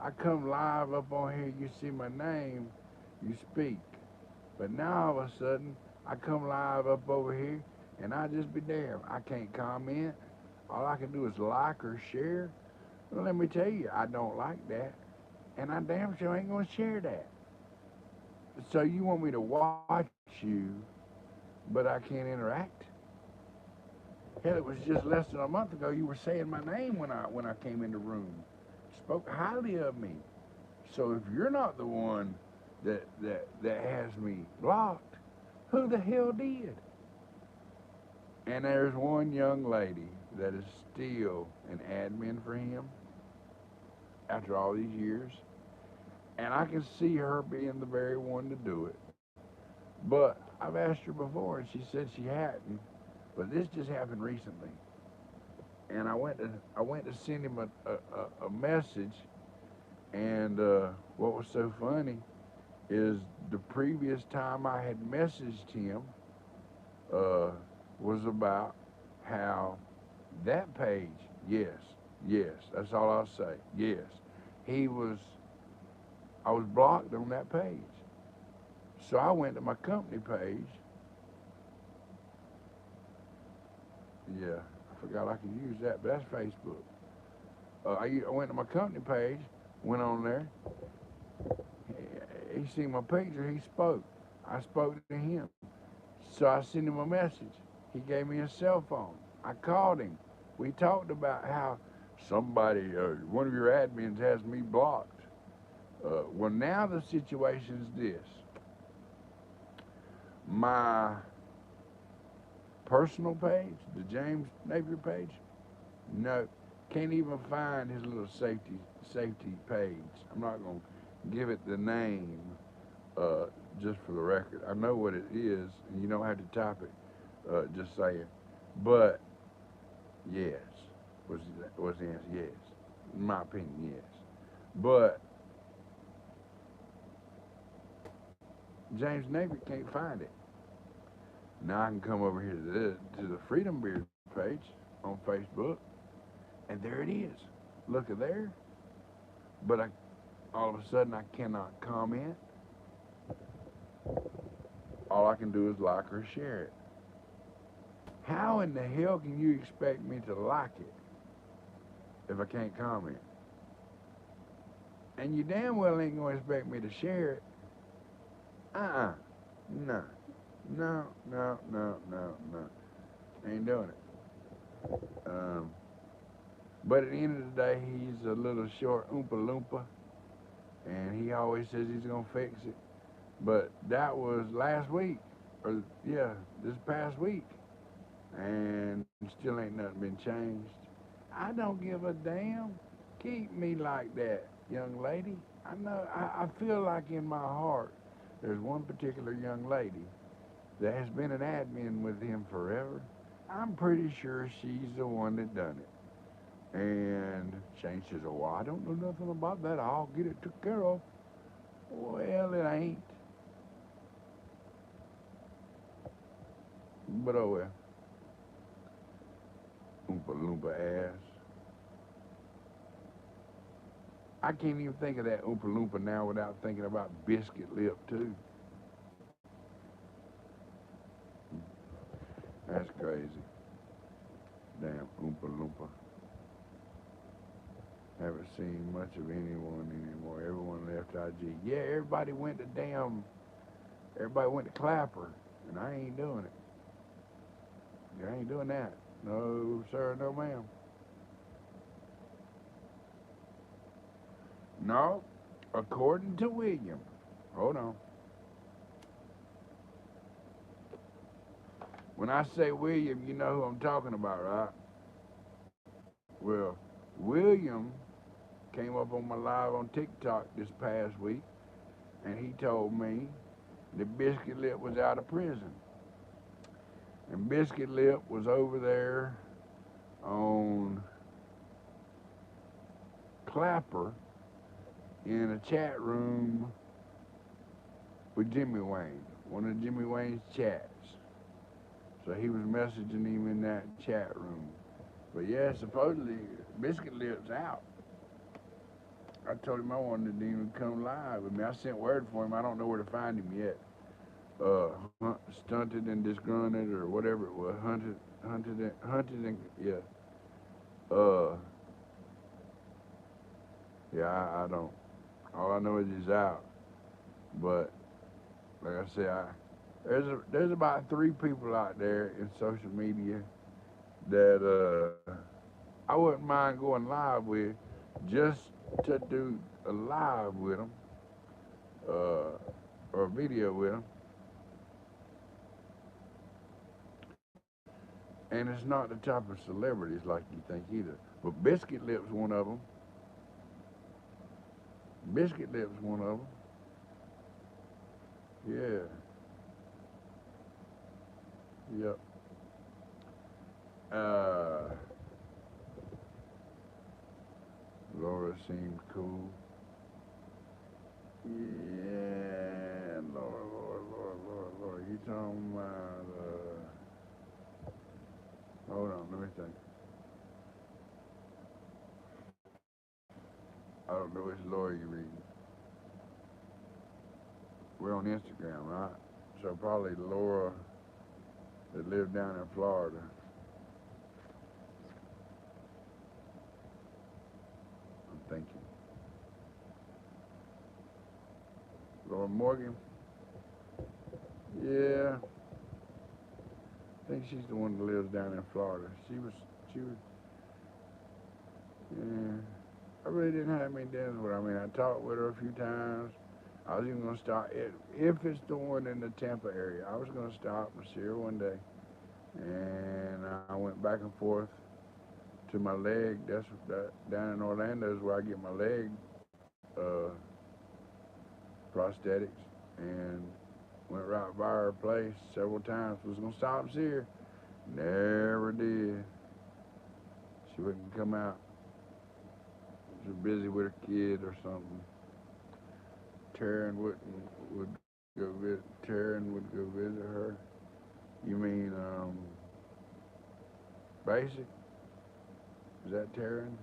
I come live up on here, you see my name, you speak. But now all of a sudden, I come live up over here, and I just be damned. I can't comment. All I can do is like or share. Well, let me tell you, I don't like that. And I damn sure ain't gonna share that. So you want me to watch you, but I can't interact? Hell, it was just less than a month ago you were saying my name when I came in the room. Spoke highly of me. So if you're not the one that has me blocked, who the hell did? And there's one young lady that is still an admin for him after all these years. And I can see her being the very one to do it. But I've asked her before and she said she hadn't. But this just happened recently. And I went to send him a message, and what was so funny is the previous time I had messaged him uh, was about how that page, yes, yes, that's all I'll say, yes, he was, I was blocked on that page. So I went to my company page. Yeah, I forgot I could use that, but that's Facebook. I went to my company page, went on there. He seen my picture, he spoke. I spoke to him. So I sent him a message. He gave me a cell phone. I called him. We talked about how somebody, one of your admins has me blocked. Well, now the situation is this. My personal page, the James Napier page, no, can't even find his little safety page. I'm not going to give it the name uh, just for the record. I know what it is, and you don't have to type it. Just saying. But yes, was the answer yes? In my opinion, yes. But James Napier can't find it. Now I can come over here to the Freedom Beard page on Facebook, and there it is. Look at there. But all of a sudden I cannot comment. All I can do is like or share it. How in the hell can you expect me to like it if I can't comment? And you damn well ain't gonna expect me to share it. Uh-uh. No. No, no, no, no, no. Ain't doing it. Um, but at the end of the day, he's a little short Oompa Loompa, and he always says he's gonna fix it. But that was last week, or yeah, this past week, and still ain't nothing been changed. I don't give a damn. Keep me like that, young lady. I know. I feel like in my heart There's one particular young lady that has been an admin with him forever. I'm pretty sure she's the one that done it. And Shane says, oh, I don't know nothing about that. I'll get it took care of. Well, it ain't. But oh well. Oompa Loompa ass. I can't even think of that Oompa Loompa now without thinking about Biscuit Lip, too. That's crazy. Damn Oompa Loompa. Haven't seen much of anyone anymore. Everyone left IG. Yeah, everybody went to Clapper, and I ain't doing it. I ain't doing that. No, sir, no, ma'am. No, according to William. Hold on. When I say William, you know who I'm talking about, right? Well, William came up on my live on TikTok this past week, and he told me that Biscuit Lip was out of prison. And Biscuit Lip was over there on Clapper in a chat room with Jimmy Wayne, one of Jimmy Wayne's chats. So he was messaging him in that chat room. But yeah, supposedly Biscuit Lip's out. I told him I wanted to even come live with me. I sent word for him. I don't know where to find him yet. Stunted and disgruntled or whatever it was. Hunted and yeah. Yeah, I don't. All I know is he's out. But like I said, there's about 3 people out there in social media that I wouldn't mind going live with, just to do a live with them, or a video with them. And it's not the type of celebrities like you think either. But Biscuit Lip's one of them. Biscuit Lip's one of them. Yeah. Yep. Uh, Laura seemed cool. Yeah, Lord. You talking about, hold on, let me think. I don't know which Laura you reading. We're on Instagram, right? So probably Laura that lived down in Florida. I'm thinking. Laura Morgan? Yeah. I think she's the one that lives down in Florida. She was, yeah. I really didn't have many dinners with her. I mean, I talked with her a few times. I was even gonna stop, if it's the one in the Tampa area, I was gonna stop and see her one day. And I went back and forth to my leg. Down in Orlando is where I get my leg prosthetics, and went right by her place several times. Was gonna stop and see her, never did. She wouldn't come out. She was busy with her kid or something. Taryn would go visit her. You mean Basic? Is that Taryn?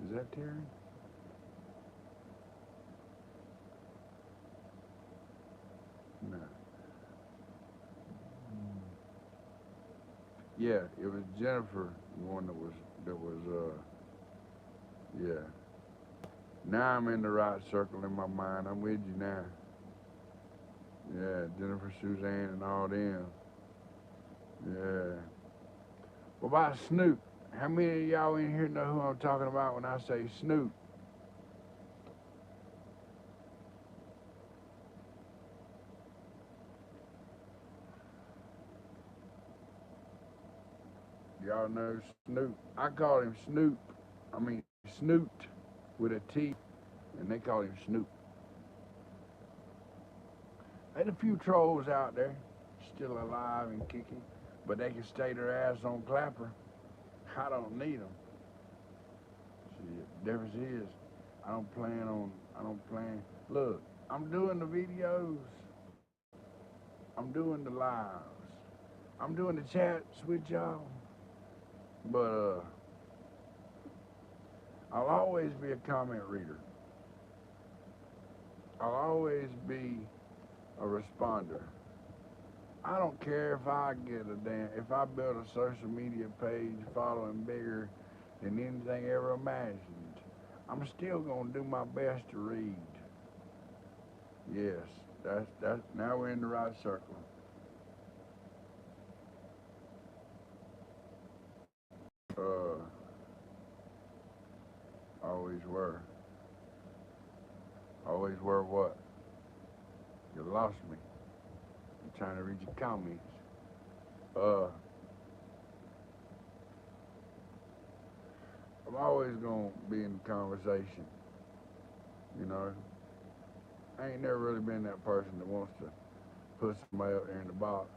Is that Taryn? No. Yeah, it was Jennifer, the one yeah. Now I'm in the right circle in my mind. I'm with you now. Yeah, Jennifer, Suzanne, and all them. Yeah. What about Snoop? How many of y'all in here know who I'm talking about when I say Snoop? Y'all know Snoop. I call him Snoop. I mean Snoot with a T, and they call him Snoop. There's a few trolls out there still alive and kicking, but they can stay their ass on Clapper. I don't need them. See, the difference is, I don't plan. Look, I'm doing the videos. I'm doing the lives. I'm doing the chats with y'all. But I'll always be a comment reader. I'll always be a responder. I don't care if if I build a social media page following bigger than anything ever imagined. I'm still gonna do my best to read. Yes, that's now we're in the right circle. Uh, always were. Always were what? You lost me. I'm trying to read your comments. Uh, I'm always gonna be in the conversation. You know, I ain't never really been that person that wants to put somebody up there in the box.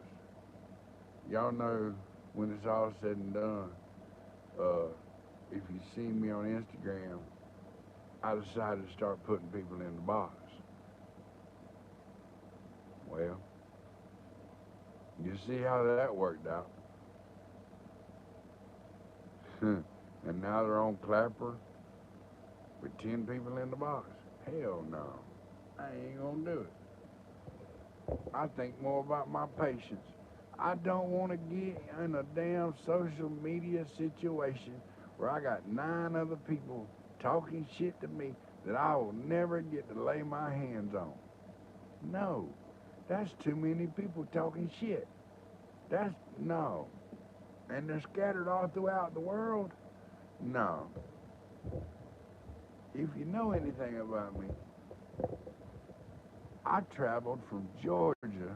Y'all know when it's all said and done, uh, if you see me on Instagram, I decided to start putting people in the box. Well, you see how that worked out. And now they're on Clapper with 10 people in the box. Hell no. I ain't gonna do it. I think more about my patience. I don't want to get in a damn social media situation where I got 9 other people talking shit to me that I will never get to lay my hands on. No, that's too many people talking shit. That's no. And they're scattered all throughout the world. No. If you know anything about me, I traveled from Georgia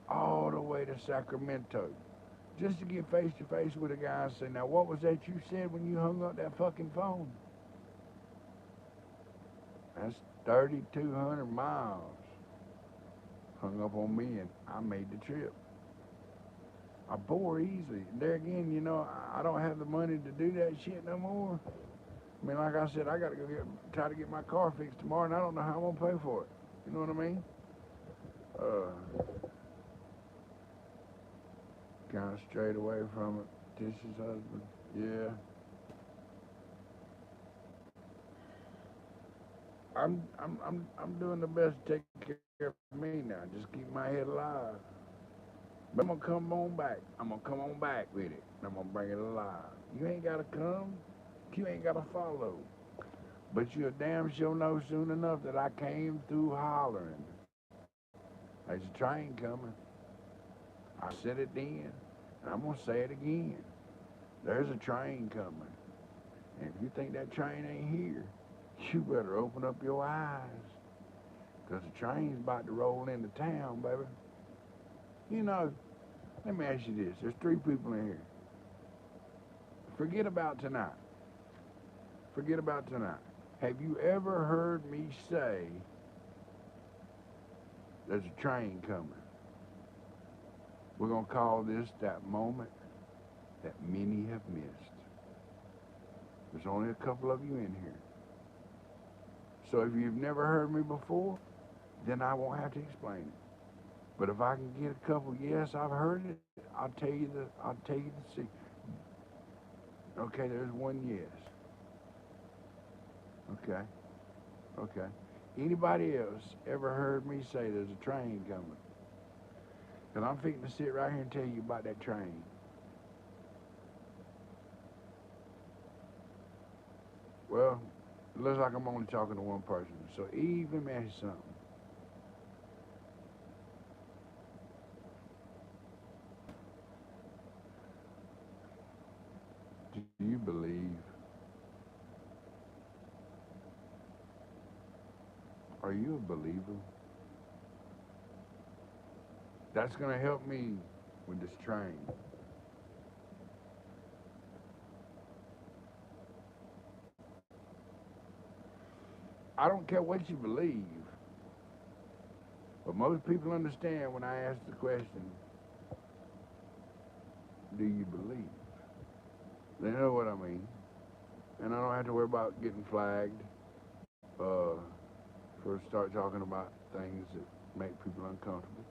all the way to Sacramento just to get face to face with a guy and say, now what was that you said when you hung up that fucking phone? That's 3,200 miles hung up on me, and I made the trip. I bore easily. There again, you know, I don't have the money to do that shit no more. I mean, like I said, I got to try to get my car fixed tomorrow, and I don't know how I'm gonna pay for it. You know what I mean? Kind of strayed away from it. Tish's husband. Yeah. I'm doing the best to take care of me now. Just keep my head alive. But I'm gonna come on back. I'm gonna come on back with it. I'm gonna bring it alive. You ain't gotta come. You ain't gotta follow. But you'll damn sure know soon enough that I came through hollering. There's a train coming. I said it then, and I'm gonna say it again. There's a train coming. And if you think that train ain't here, you better open up your eyes. Because the train's about to roll into town, baby. You know, let me ask you this. There's 3 people in here. Forget about tonight. Forget about tonight. Have you ever heard me say there's a train coming? We're going to call this that moment that many have missed. There's only a couple of you in here. So if you've never heard me before, then I won't have to explain it. But if I can get a couple, yes, I've heard it, I'll tell you the secret. Okay, there's one yes. Okay, okay. Anybody else ever heard me say there's a train coming? Because I'm fixing to sit right here and tell you about that train. Well, it looks like I'm only talking to one person. So Eve, let me ask you something. Do you believe? Are you a believer? That's going to help me with this train. I don't care what you believe, but most people understand when I ask the question, do you believe? They know what I mean. And I don't have to worry about getting flagged for start talking about things that make people uncomfortable.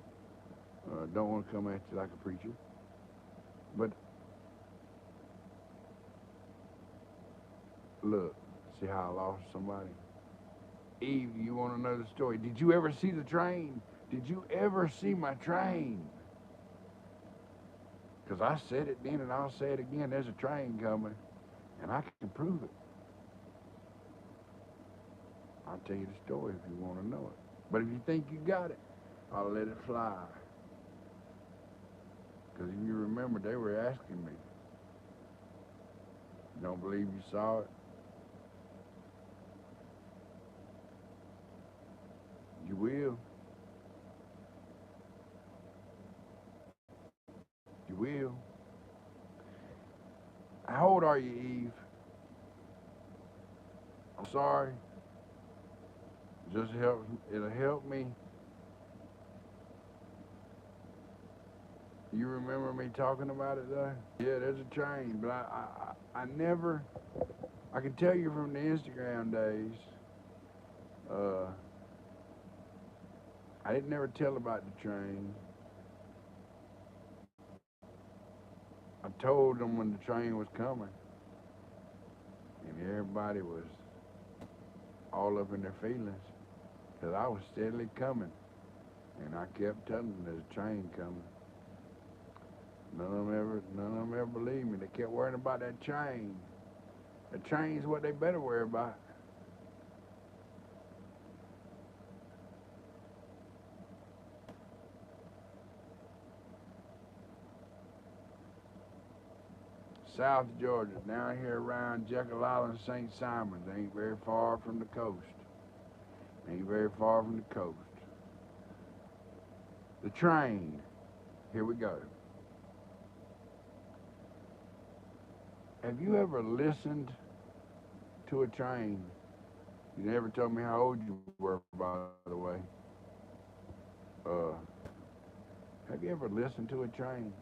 Don't want to come at you like a preacher. But look, see how I lost somebody? Eve, you want to know the story? Did you ever see the train? Did you ever see my train? Because I said it then and I'll say it again. There's a train coming, and I can prove it. I'll tell you the story if you want to know it. But if you think you got it, I'll let it fly. Because if you remember, they were asking me, don't believe you saw it? You will. You will. How old are you, Eve? I'm sorry. Just help. It'll help me. You remember me talking about it though? Yeah, there's a train, but I never. I can tell you from the Instagram days. I didn't never tell about the train. I told them when the train was coming, and everybody was all up in their feelings, because I was steadily coming, and I kept telling them there's a train coming. None of them ever believed me. They kept worrying about that train. The train's what they better worry about. South Georgia, down here around Jekyll Island, St. Simons. Ain't very far from the coast. Ain't very far from the coast. The train. Here we go. Have you ever listened to a train? You never told me how old you were, by the way. Have you ever listened to a train?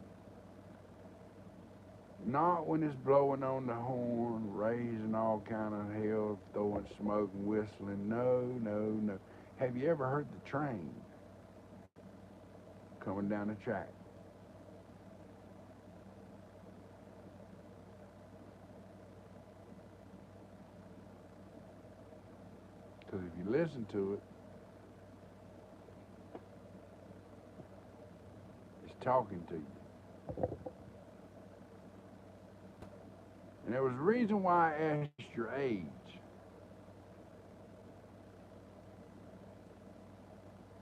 Not when it's blowing on the horn, raising all kind of hell, throwing smoke and whistling. No, no, no. Have you ever heard the train coming down the track? Because if you listen to it, it's talking to you. And there was a reason why I asked your age.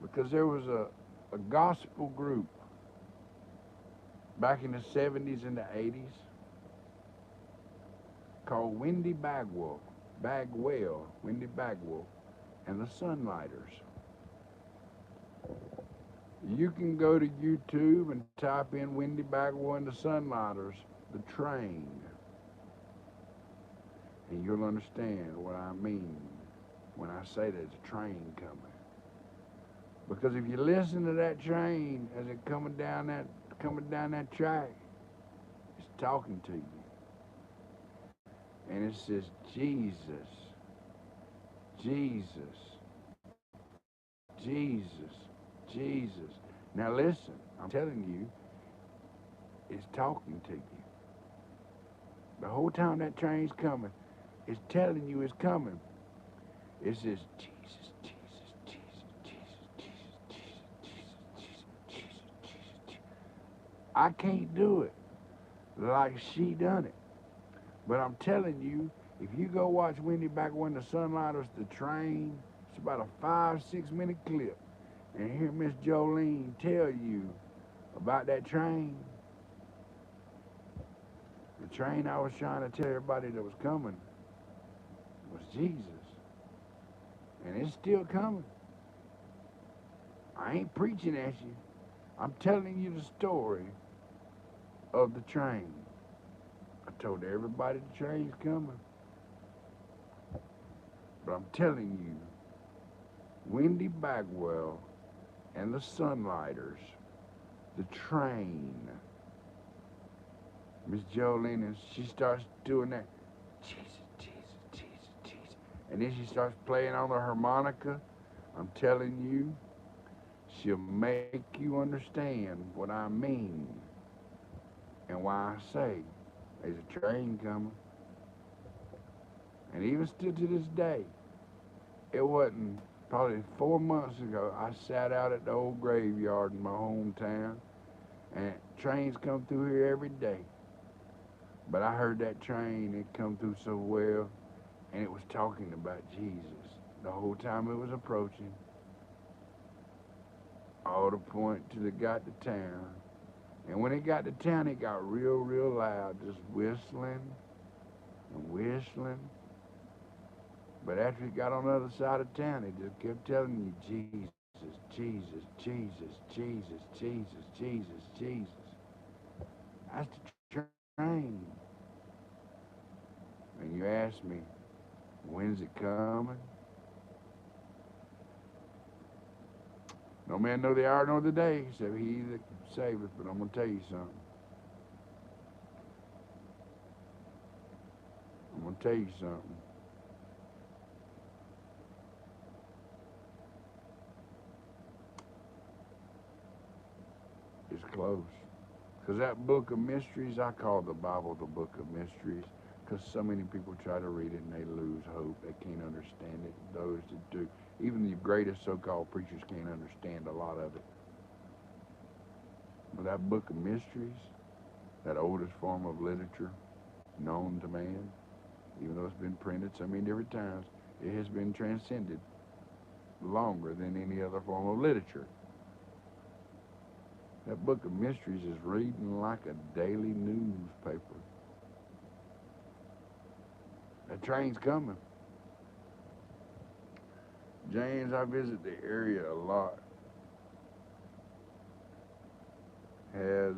Because there was a gospel group back in the 70s and the 80s called Wendy Bagwell, Wendy Bagwell, and the Sunlighters. You can go to YouTube and type in Wendy Bagwell and the Sunlighters, the train, and you'll understand what I mean when I say there's a train coming. Because if you listen to that train as it coming down that track, it's talking to you. And it says, Jesus, Jesus, Jesus, Jesus. Now listen, I'm telling you, it's talking to you. The whole time that train's coming, it's telling you it's coming. It says, Jesus, Jesus, Jesus, Jesus, Jesus, Jesus, Jesus, Jesus, Jesus, Jesus, Jesus. I can't do it like she done it. But I'm telling you, if you go watch Wendy Bagwell and the Sunlighters, the train, it's about a 5-6 minute clip. And hear Miss Jolene tell you about that train. The train I was trying to tell everybody that was coming was Jesus. And it's still coming. I ain't preaching at you. I'm telling you the story of the train. I told everybody the train's coming. But I'm telling you Wendy Bagwell and the Sunlighters, the train. Miss Jolene, and she starts doing that, Jesus, Jesus, Jesus, Jesus. And then she starts playing on the harmonica. I'm telling you, she'll make you understand what I mean and why I say there's a train coming. And even still to this day, it wasn't probably 4 months ago, I sat out at the old graveyard in my hometown, and trains come through here every day. But I heard that train, it come through so well, and it was talking about Jesus the whole time it was approaching, all the point till it got to town. And when it got to town, it got real, real loud, just whistling and whistling. But after it got on the other side of town, it just kept telling you, Jesus, Jesus, Jesus, Jesus, Jesus, Jesus, Jesus. That's the train. And you ask me, when's it coming? No man know the hour nor the day, except he that saveth. But I'm going to tell you something. I'm going to tell you something. It's close. Because that book of mysteries, I call the Bible the book of mysteries, because so many people try to read it and they lose hope. They can't understand it. Those that do, even the greatest so-called preachers can't understand a lot of it. But that book of mysteries, that oldest form of literature known to man, even though it's been printed so many different times, it has been transcended longer than any other form of literature. That book of mysteries is reading like a daily newspaper. That train's coming. James, I visit the area a lot. As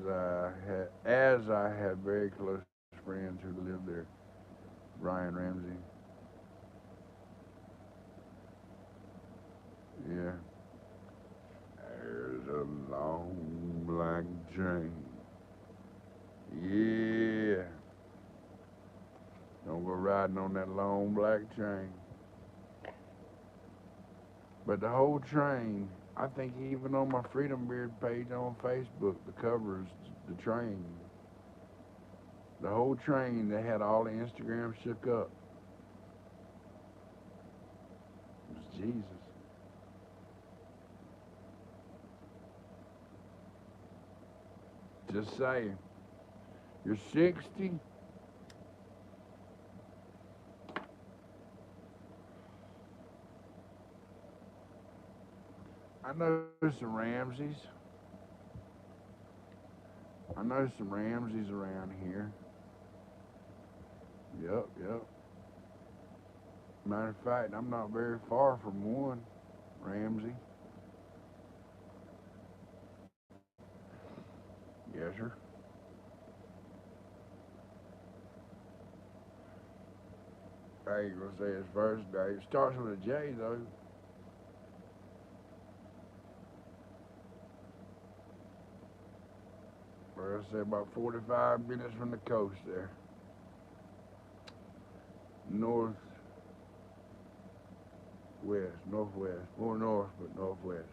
I have very close friends who live there. Brian Ramsey. Yeah. There's a long black train. Yeah. Don't go riding on that long black train. But the whole train, I think even on my Freedom Beard page on Facebook, the cover is the train. The whole train, they had all the Instagram shook up. It was Jesus. Just saying. You're 60. I know some Ramses. I know some Ramses around here. Yep, yep. Matter of fact, I'm not very far from one, Ramsey. Yes, sir. I ain't gonna say his first name. It starts with a J, though. Or I say about 45 minutes from the coast there. Northwest, northwest. More north, but northwest.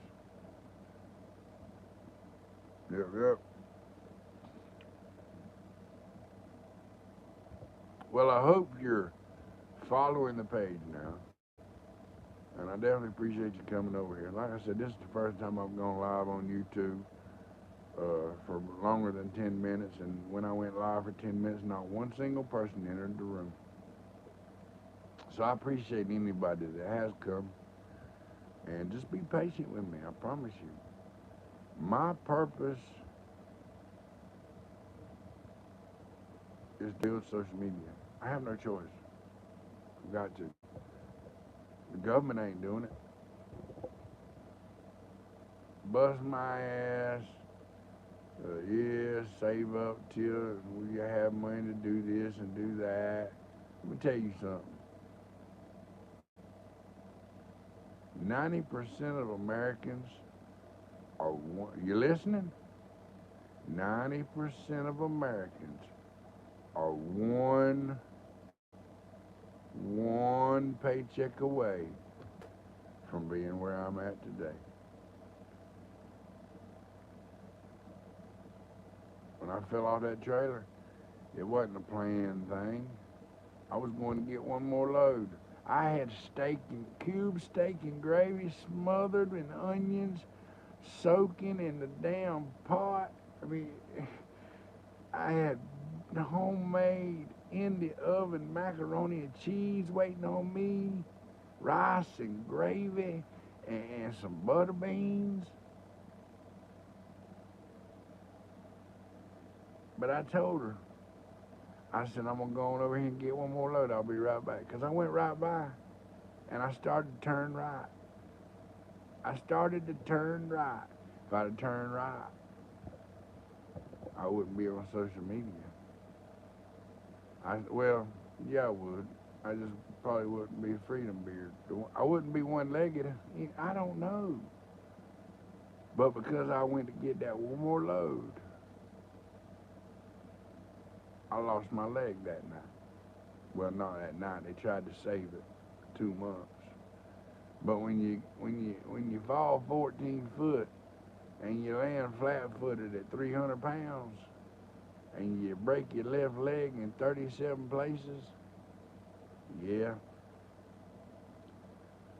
Yep, yep. Well, I hope you're following the page now. And I definitely appreciate you coming over here. Like I said, this is the first time I've gone live on YouTube for longer than 10 minutes. And when I went live for 10 minutes, not one single person entered the room. So I appreciate anybody that has come. And just be patient with me, I promise you. My purpose is to build social media. I have no choice. I've got to. The government ain't doing it. Bust my ass. Yeah, save up till we have money to do this and do that. Let me tell you something. 90% of Americans are one, you listening? 90% of Americans are one paycheck away from being where I'm at today. When I fell off that trailer, it wasn't a planned thing. I was going to get one more load. I had cube steak and gravy smothered in onions, soaking in the damn pot. I mean, I had homemade in the oven macaroni and cheese waiting on me, rice and gravy, and some butter beans. But I told her, I said, I'm going to go on over here and get one more load. I'll be right back. Because I went right by and I started to turn right. I started to turn right. If I'd have turned right, I wouldn't be on social media. Well, yeah, I would. I just probably wouldn't be a freedom beard. I wouldn't be one-legged. I don't know. But because I went to get that one more load, I lost my leg that night. Well, not that night. They tried to save it 2 months. But when you fall 14 foot and you land flat-footed at 300 pounds and you break your left leg in 37 places, yeah,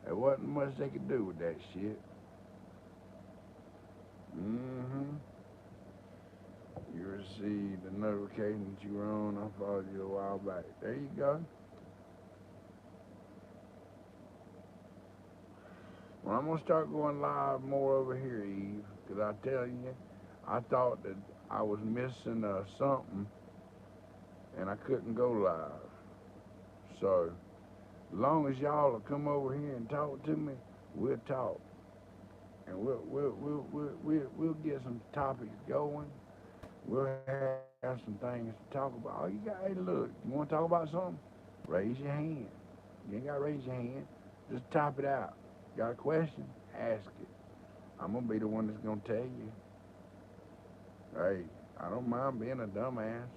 there wasn't much they could do with that shit. Mm-hmm. You received the notification that you were on. I followed you a while back. There you go. Well, I'm going to start going live more over here, Eve, because I tell you, I thought that I was missing something, and I couldn't go live. So, as long as y'all will come over here and talk to me, we'll talk. And we'll get some topics going. We'll have some things to talk about. Oh, you got, hey, look, you want to talk about something? Raise your hand. You ain't got to raise your hand. Just type it out. Got a question? Ask it. I'm going to be the one that's going to tell you. Hey, I don't mind being a dumbass.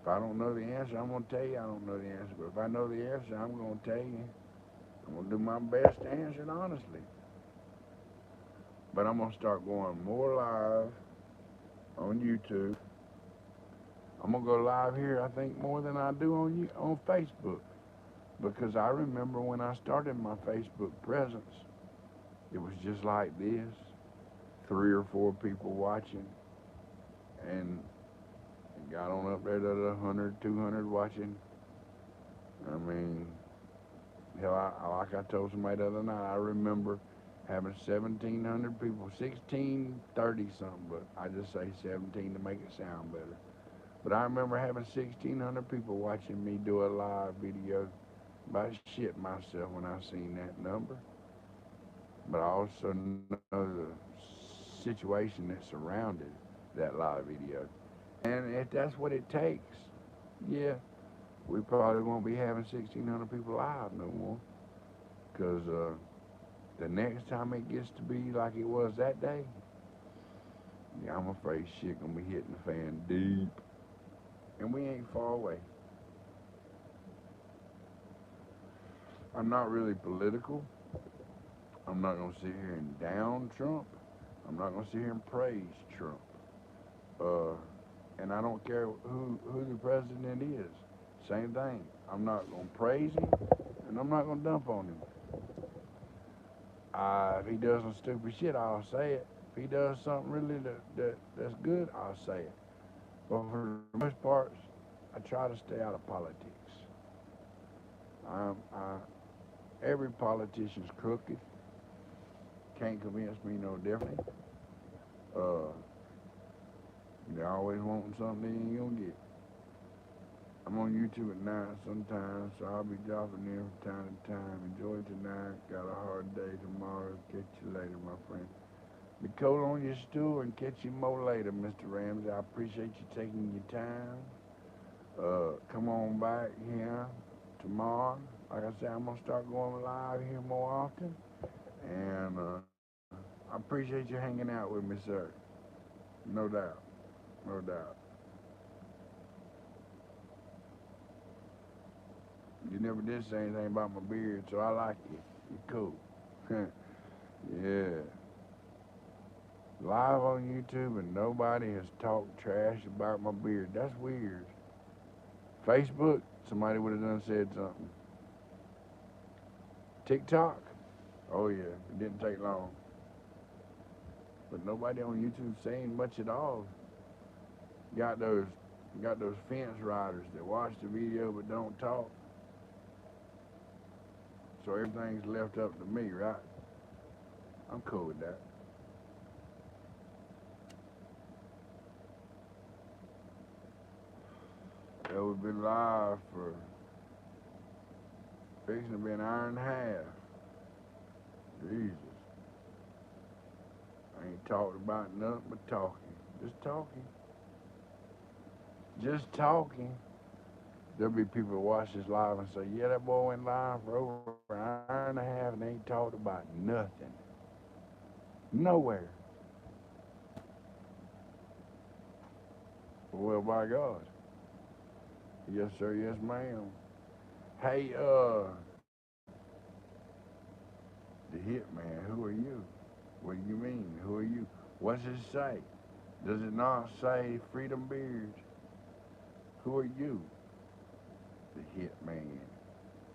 If I don't know the answer, I'm going to tell you I don't know the answer. But if I know the answer, I'm going to tell you. I'm going to do my best to answer it honestly. But I'm going to start going more live on YouTube. I'm going to go live here, I think, more than I do on Facebook. Because I remember when I started my Facebook presence, it was just like this. 3 or 4 people watching. And it got on up there to 100, 200 watching. I mean, hell, like I told somebody the other night, I remember having 1,700 people, 1,630 something, but I just say 17 to make it sound better. But I remember having 1,600 people watching me do a live video. About shit myself when I seen that number. But I also know the situation that surrounded that live video. And if that's what it takes, yeah, we probably won't be having 1,600 people live no more. Because the next time it gets to be like it was that day, yeah, I'm afraid shit gonna be hitting the fan deep. And we ain't far away. I'm not really political. I'm not gonna sit here and down Trump. I'm not gonna sit here and praise Trump. And I don't care who the president is. Same thing. I'm not gonna praise him, and I'm not gonna dump on him. If he does some stupid shit, I'll say it. If he does something really that's good, I'll say it. But for the most part, I try to stay out of politics. I, every politician's crooked. Can't convince me no different. They're always wanting something they ain't gonna get. I'm on YouTube at night sometimes, so I'll be dropping in from time to time. Enjoy tonight. Got a hard day tomorrow. Catch you later, my friend. Be cold on your stool and catch you more later, Mr. Ramsey. I appreciate you taking your time. Come on back here tomorrow. Like I said, I'm gonna start going live here more often. And I appreciate you hanging out with me, sir. No doubt. No doubt. You never did say anything about my beard, so I like you. You're cool. Yeah. Live on YouTube and nobody has talked trash about my beard. That's weird. Facebook, somebody would have done said something. TikTok, oh yeah, it didn't take long. But nobody on YouTube saying much at all. Got those got those fence riders that watch the video but don't talk. So everything's left up to me, right? I'm cool with that. That would be live for fixing to be an hour and a half. Jesus. I ain't talked about nothing but talking. Just talking. Just talking. There'll be people that watch this live and say, yeah, that boy went live for over an hour and a half and ain't talked about nothing. Nowhere. Well, by God. Yes, sir. Yes, ma'am. Hey, the hitman, who are you? What do you mean? Who are you? What's it say? Does it not say Freedom Beard? Who are you? The hitman.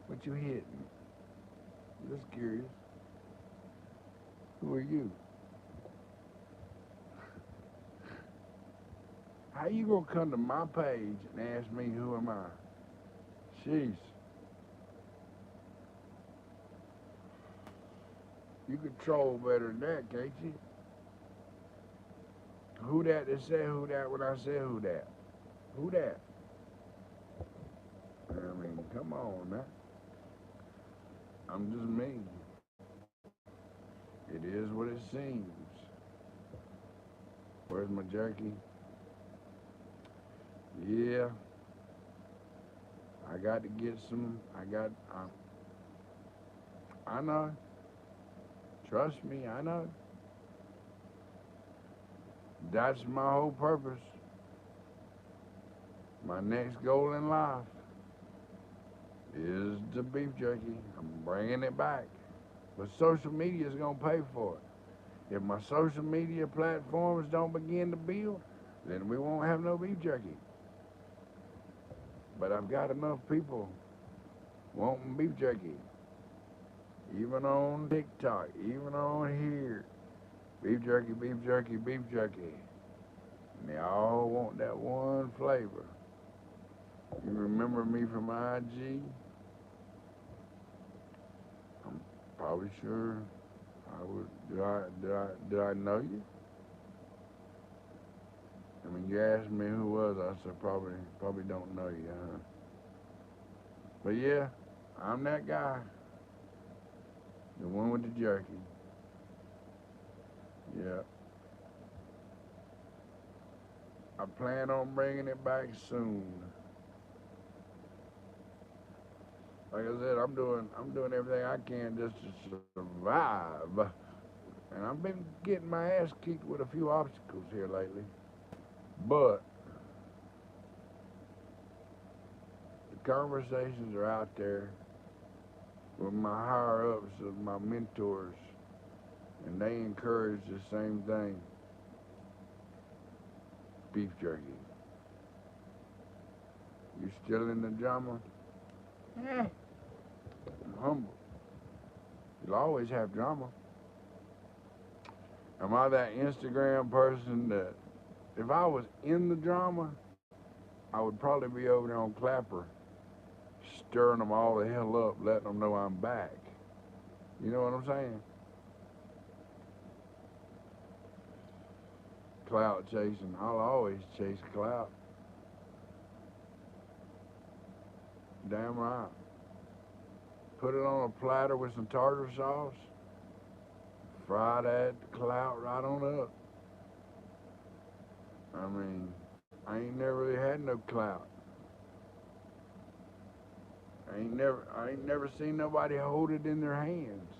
What you hitting? Just curious. Who are you? How you gonna come to my page and ask me who am I? Jeez. You could troll better than that, can't you? Who that said who that when I said who that? Who that? I mean, come on now. I'm just me. It is what it seems. Where's my jerky? Yeah. I got to get some. I know. Trust me, I know. That's my whole purpose. My next goal in life is the beef jerky. I'm bringing it back. But social media is going to pay for it. If my social media platforms don't begin to build, then we won't have no beef jerky. But I've got enough people wanting beef jerky. Even on TikTok, even on here. Beef jerky, beef jerky, beef jerky. And they all want that one flavor. You remember me from IG? I'm probably sure I would. Did I know you? I mean, you asked me who was I, so probably don't know you, huh? But yeah, I'm that guy. The one with the jerky. Yeah. I plan on bringing it back soon. Like I said, I'm doing everything I can just to survive. And I've been getting my ass kicked with a few obstacles here lately. But the conversations are out there with my higher ups, with my mentors, and they encourage the same thing. Beef jerky. You still in the drama? Eh. I'm humble. You'll always have drama. Am I that Instagram person that if I was in the drama, I would probably be over there on Clapper, stirring them all the hell up, letting them know I'm back. You know what I'm saying? Clout chasing. I'll always chase clout. Damn right. Put it on a platter with some tartar sauce. Fry that clout right on up. I mean, I ain't never really had no clout. I ain't never seen nobody hold it in their hands.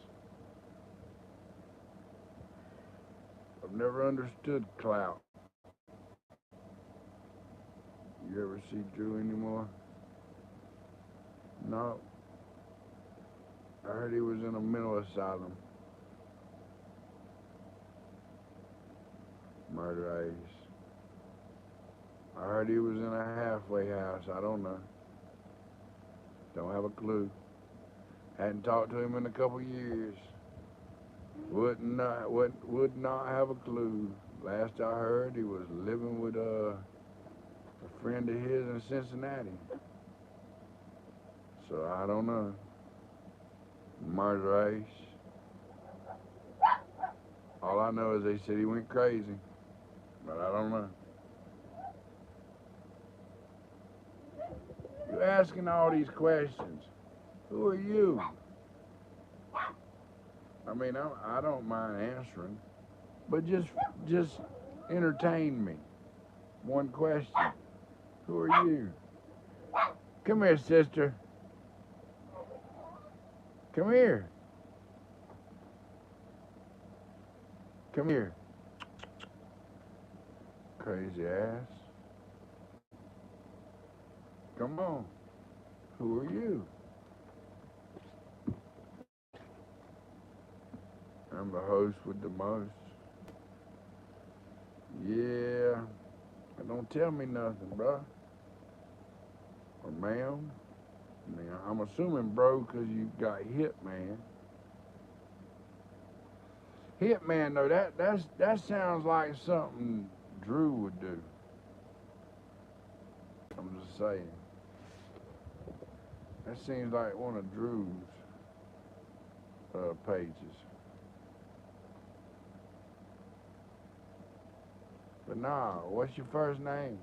never understood clout. You ever see Drew anymore? No. I heard he was in a mental asylum. Murder Ace. I heard he was in a halfway house. I don't know. Don't have a clue. Hadn't talked to him in a couple years. Would not have a clue. Last I heard, he was living with a friend of his in Cincinnati. So I don't know. Murder Ace. All I know is they said he went crazy, but I don't know. You're asking all these questions. Who are you? I mean, I don't mind answering, but just entertain me. One question. Who are you? Come here, sister. Come here. Come here. Crazy ass. Come on. Who are you? I'm the host with the most. Yeah. Don't tell me nothing, bro. Or ma'am. I mean, I'm assuming, bro, because you got Hitman. Hitman, though, that sounds like something Drew would do. I'm just saying. That seems like one of Drew's pages. But nah, what's your first name?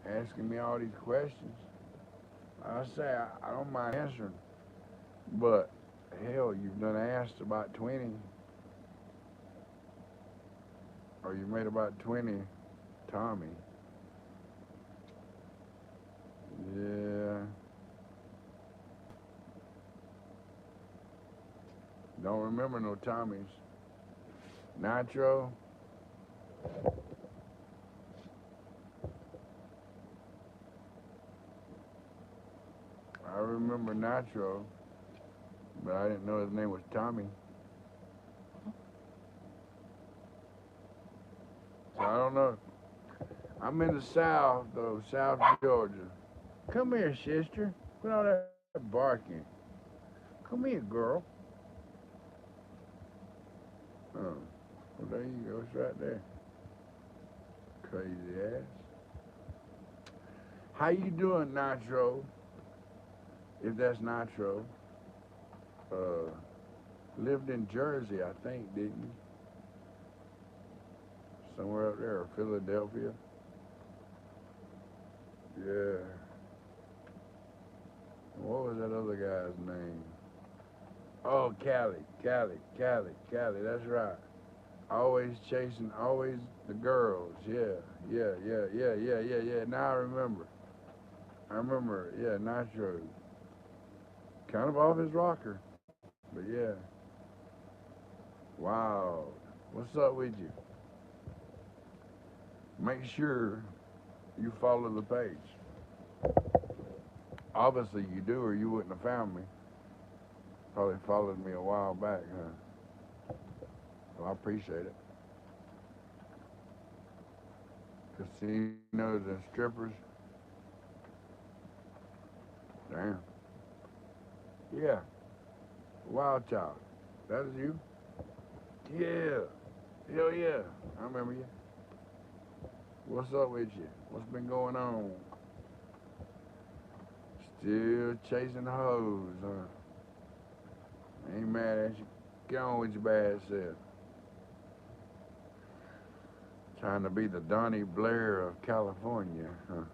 Asking me all these questions. I say I don't mind answering, but hell, you've done asked about 20, or you made about 20, Tommy. Yeah. Don't remember no Tommies. Nitro. I remember Nitro, but I didn't know his name was Tommy. So I don't know. I'm in the South, though, South Georgia. Come here, sister. Quit all that barking. Come here, girl. Oh, well, there you go. It's right there. Crazy ass. How you doing, Nitro? If that's Nitro. Lived in Jersey, I think, didn't you? Somewhere up there, or Philadelphia. Yeah. What was that other guy's name? Oh, Cali, that's right. Always chasing, always the girls. Yeah. Now I remember, yeah, Nitro. Kind of off his rocker, but yeah. Wow. What's up with you? Make sure you follow the page. Obviously you do, or you wouldn't have found me. Probably followed me a while back, huh? Well, I appreciate it. Casinos and strippers. Damn. Yeah. Wild Child. That is you? Yeah. Hell yeah. I remember you. What's up with you? What's been going on? Still chasing hoes, huh? Ain't mad at you. Get on with your bad self. Trying to be the Donnie Blair of California, huh?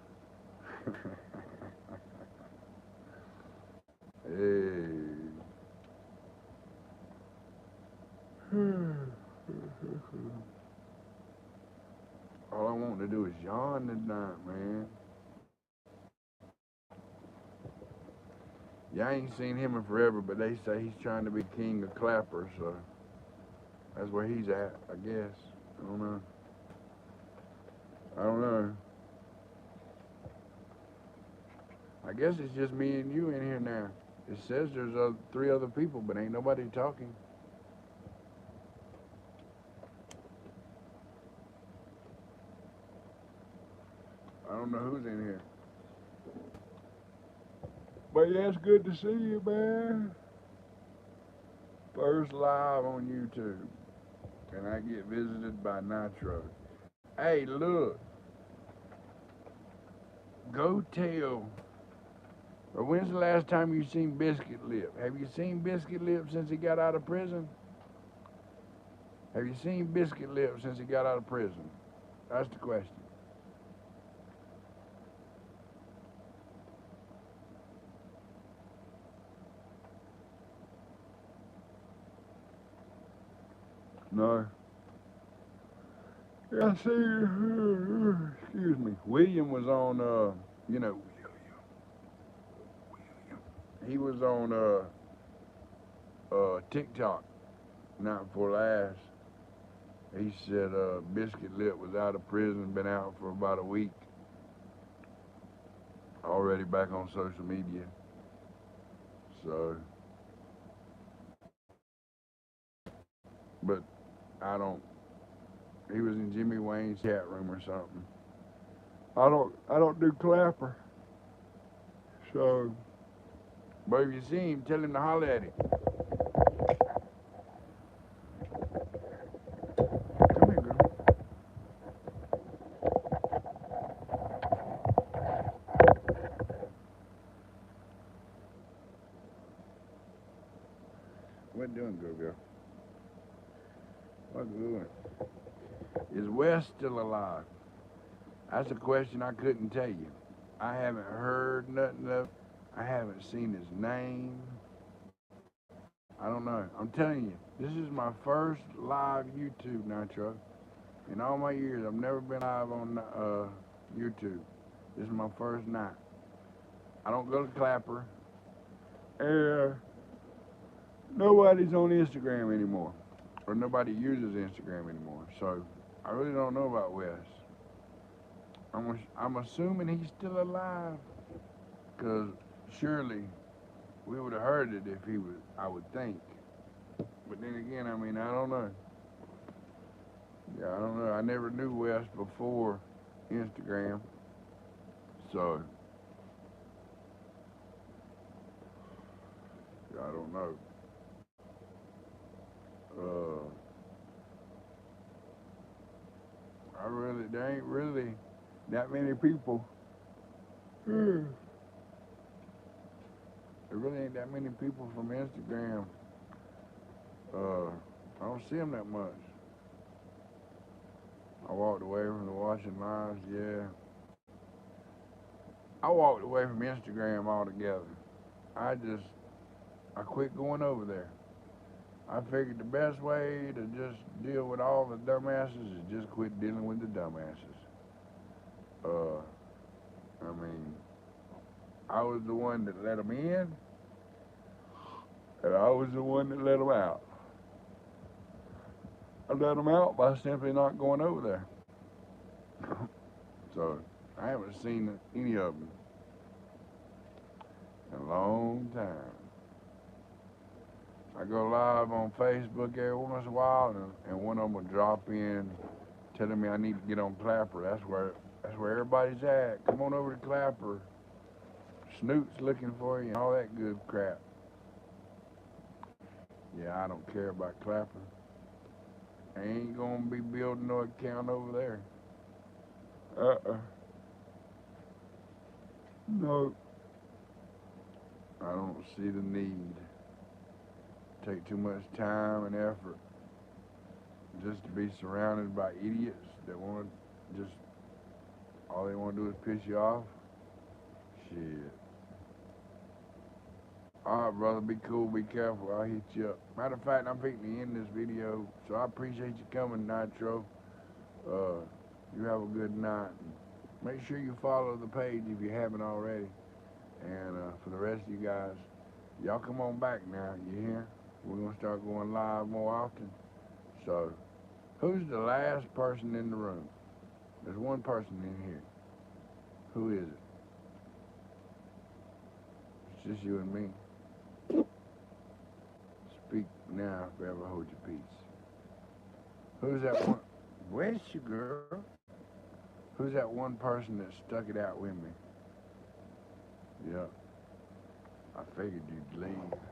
Hey. All I want to do is yawn tonight, man. Yeah, I ain't seen him in forever, but they say he's trying to be king of clappers, so That's where he's at, I guess. I don't know. I don't know. I guess it's just me and you in here now. It says there's three other people, but ain't nobody talking. I don't know who's in here. But yeah, it's good to see you, man. First live on YouTube. And I get visited by Nitro. Hey, look. Go tell. Or when's the last time you seen Biscuit Lip? Have you seen Biscuit Lip since he got out of prison? Have you seen Biscuit Lip since he got out of prison? That's the question. No. Yeah, see, excuse me. William was on, you know, he was on TikTok night before last. He said Biscuit Lip was out of prison, been out for about a week. Already back on social media. So, but I don't, he was in Jimmy Wayne's chat room or something. I don't do Clapper. So, but if you see him, tell him to holler at him. Come here, girl. What doing, girl? What good? Is Wes still alive? That's a question I couldn't tell you. I haven't heard nothing of. I haven't seen his name. I don't know. I'm telling you, this is my first live YouTube Nitro. In all my years, I've never been live on YouTube. This is my first night. I don't go to Clapper. Nobody's on Instagram anymore. Or nobody uses Instagram anymore. So I really don't know about Wes. I'm assuming he's still alive. Because surely we would have heard it if he was, I would think. But then again, I mean, I don't know. Yeah, I don't know. I never knew Wes before Instagram. So, yeah, I don't know. There ain't really that many people. There really ain't that many people from Instagram. I don't see them that much. I walked away from the watching lives, yeah. I walked away from Instagram altogether. I quit going over there. I figured the best way to just deal with all the dumbasses is just quit dealing with the dumbasses. I mean, I was the one that let them in, and I was the one that let them out. I let them out by simply not going over there. So I haven't seen any of them in a long time. I go live on Facebook every once in a while, and one of them will drop in telling me I need to get on Clapper. That's where everybody's at. Come on over to Clapper. Snoot's looking for you and all that good crap. Yeah, I don't care about Clapper. I ain't gonna be building no account over there. No. I don't see the need. Take too much time and effort just to be surrounded by idiots that want to just, all they want to do is piss you off. Shit. Alright, brother, be cool, be careful, I'll hit you up. Matter of fact, I'm fixing to end this video, so I appreciate you coming, Nitro. You have a good night. Make sure you follow the page if you haven't already. And for the rest of you guys, y'all come on back now, you hear? We're going to start going live more often. So, who's the last person in the room? There's one person in here. Who is it? It's just you and me. Speak now, forever hold your peace. Who's that one? Where's your girl? Who's that one person that stuck it out with me? Yeah, I figured you'd leave.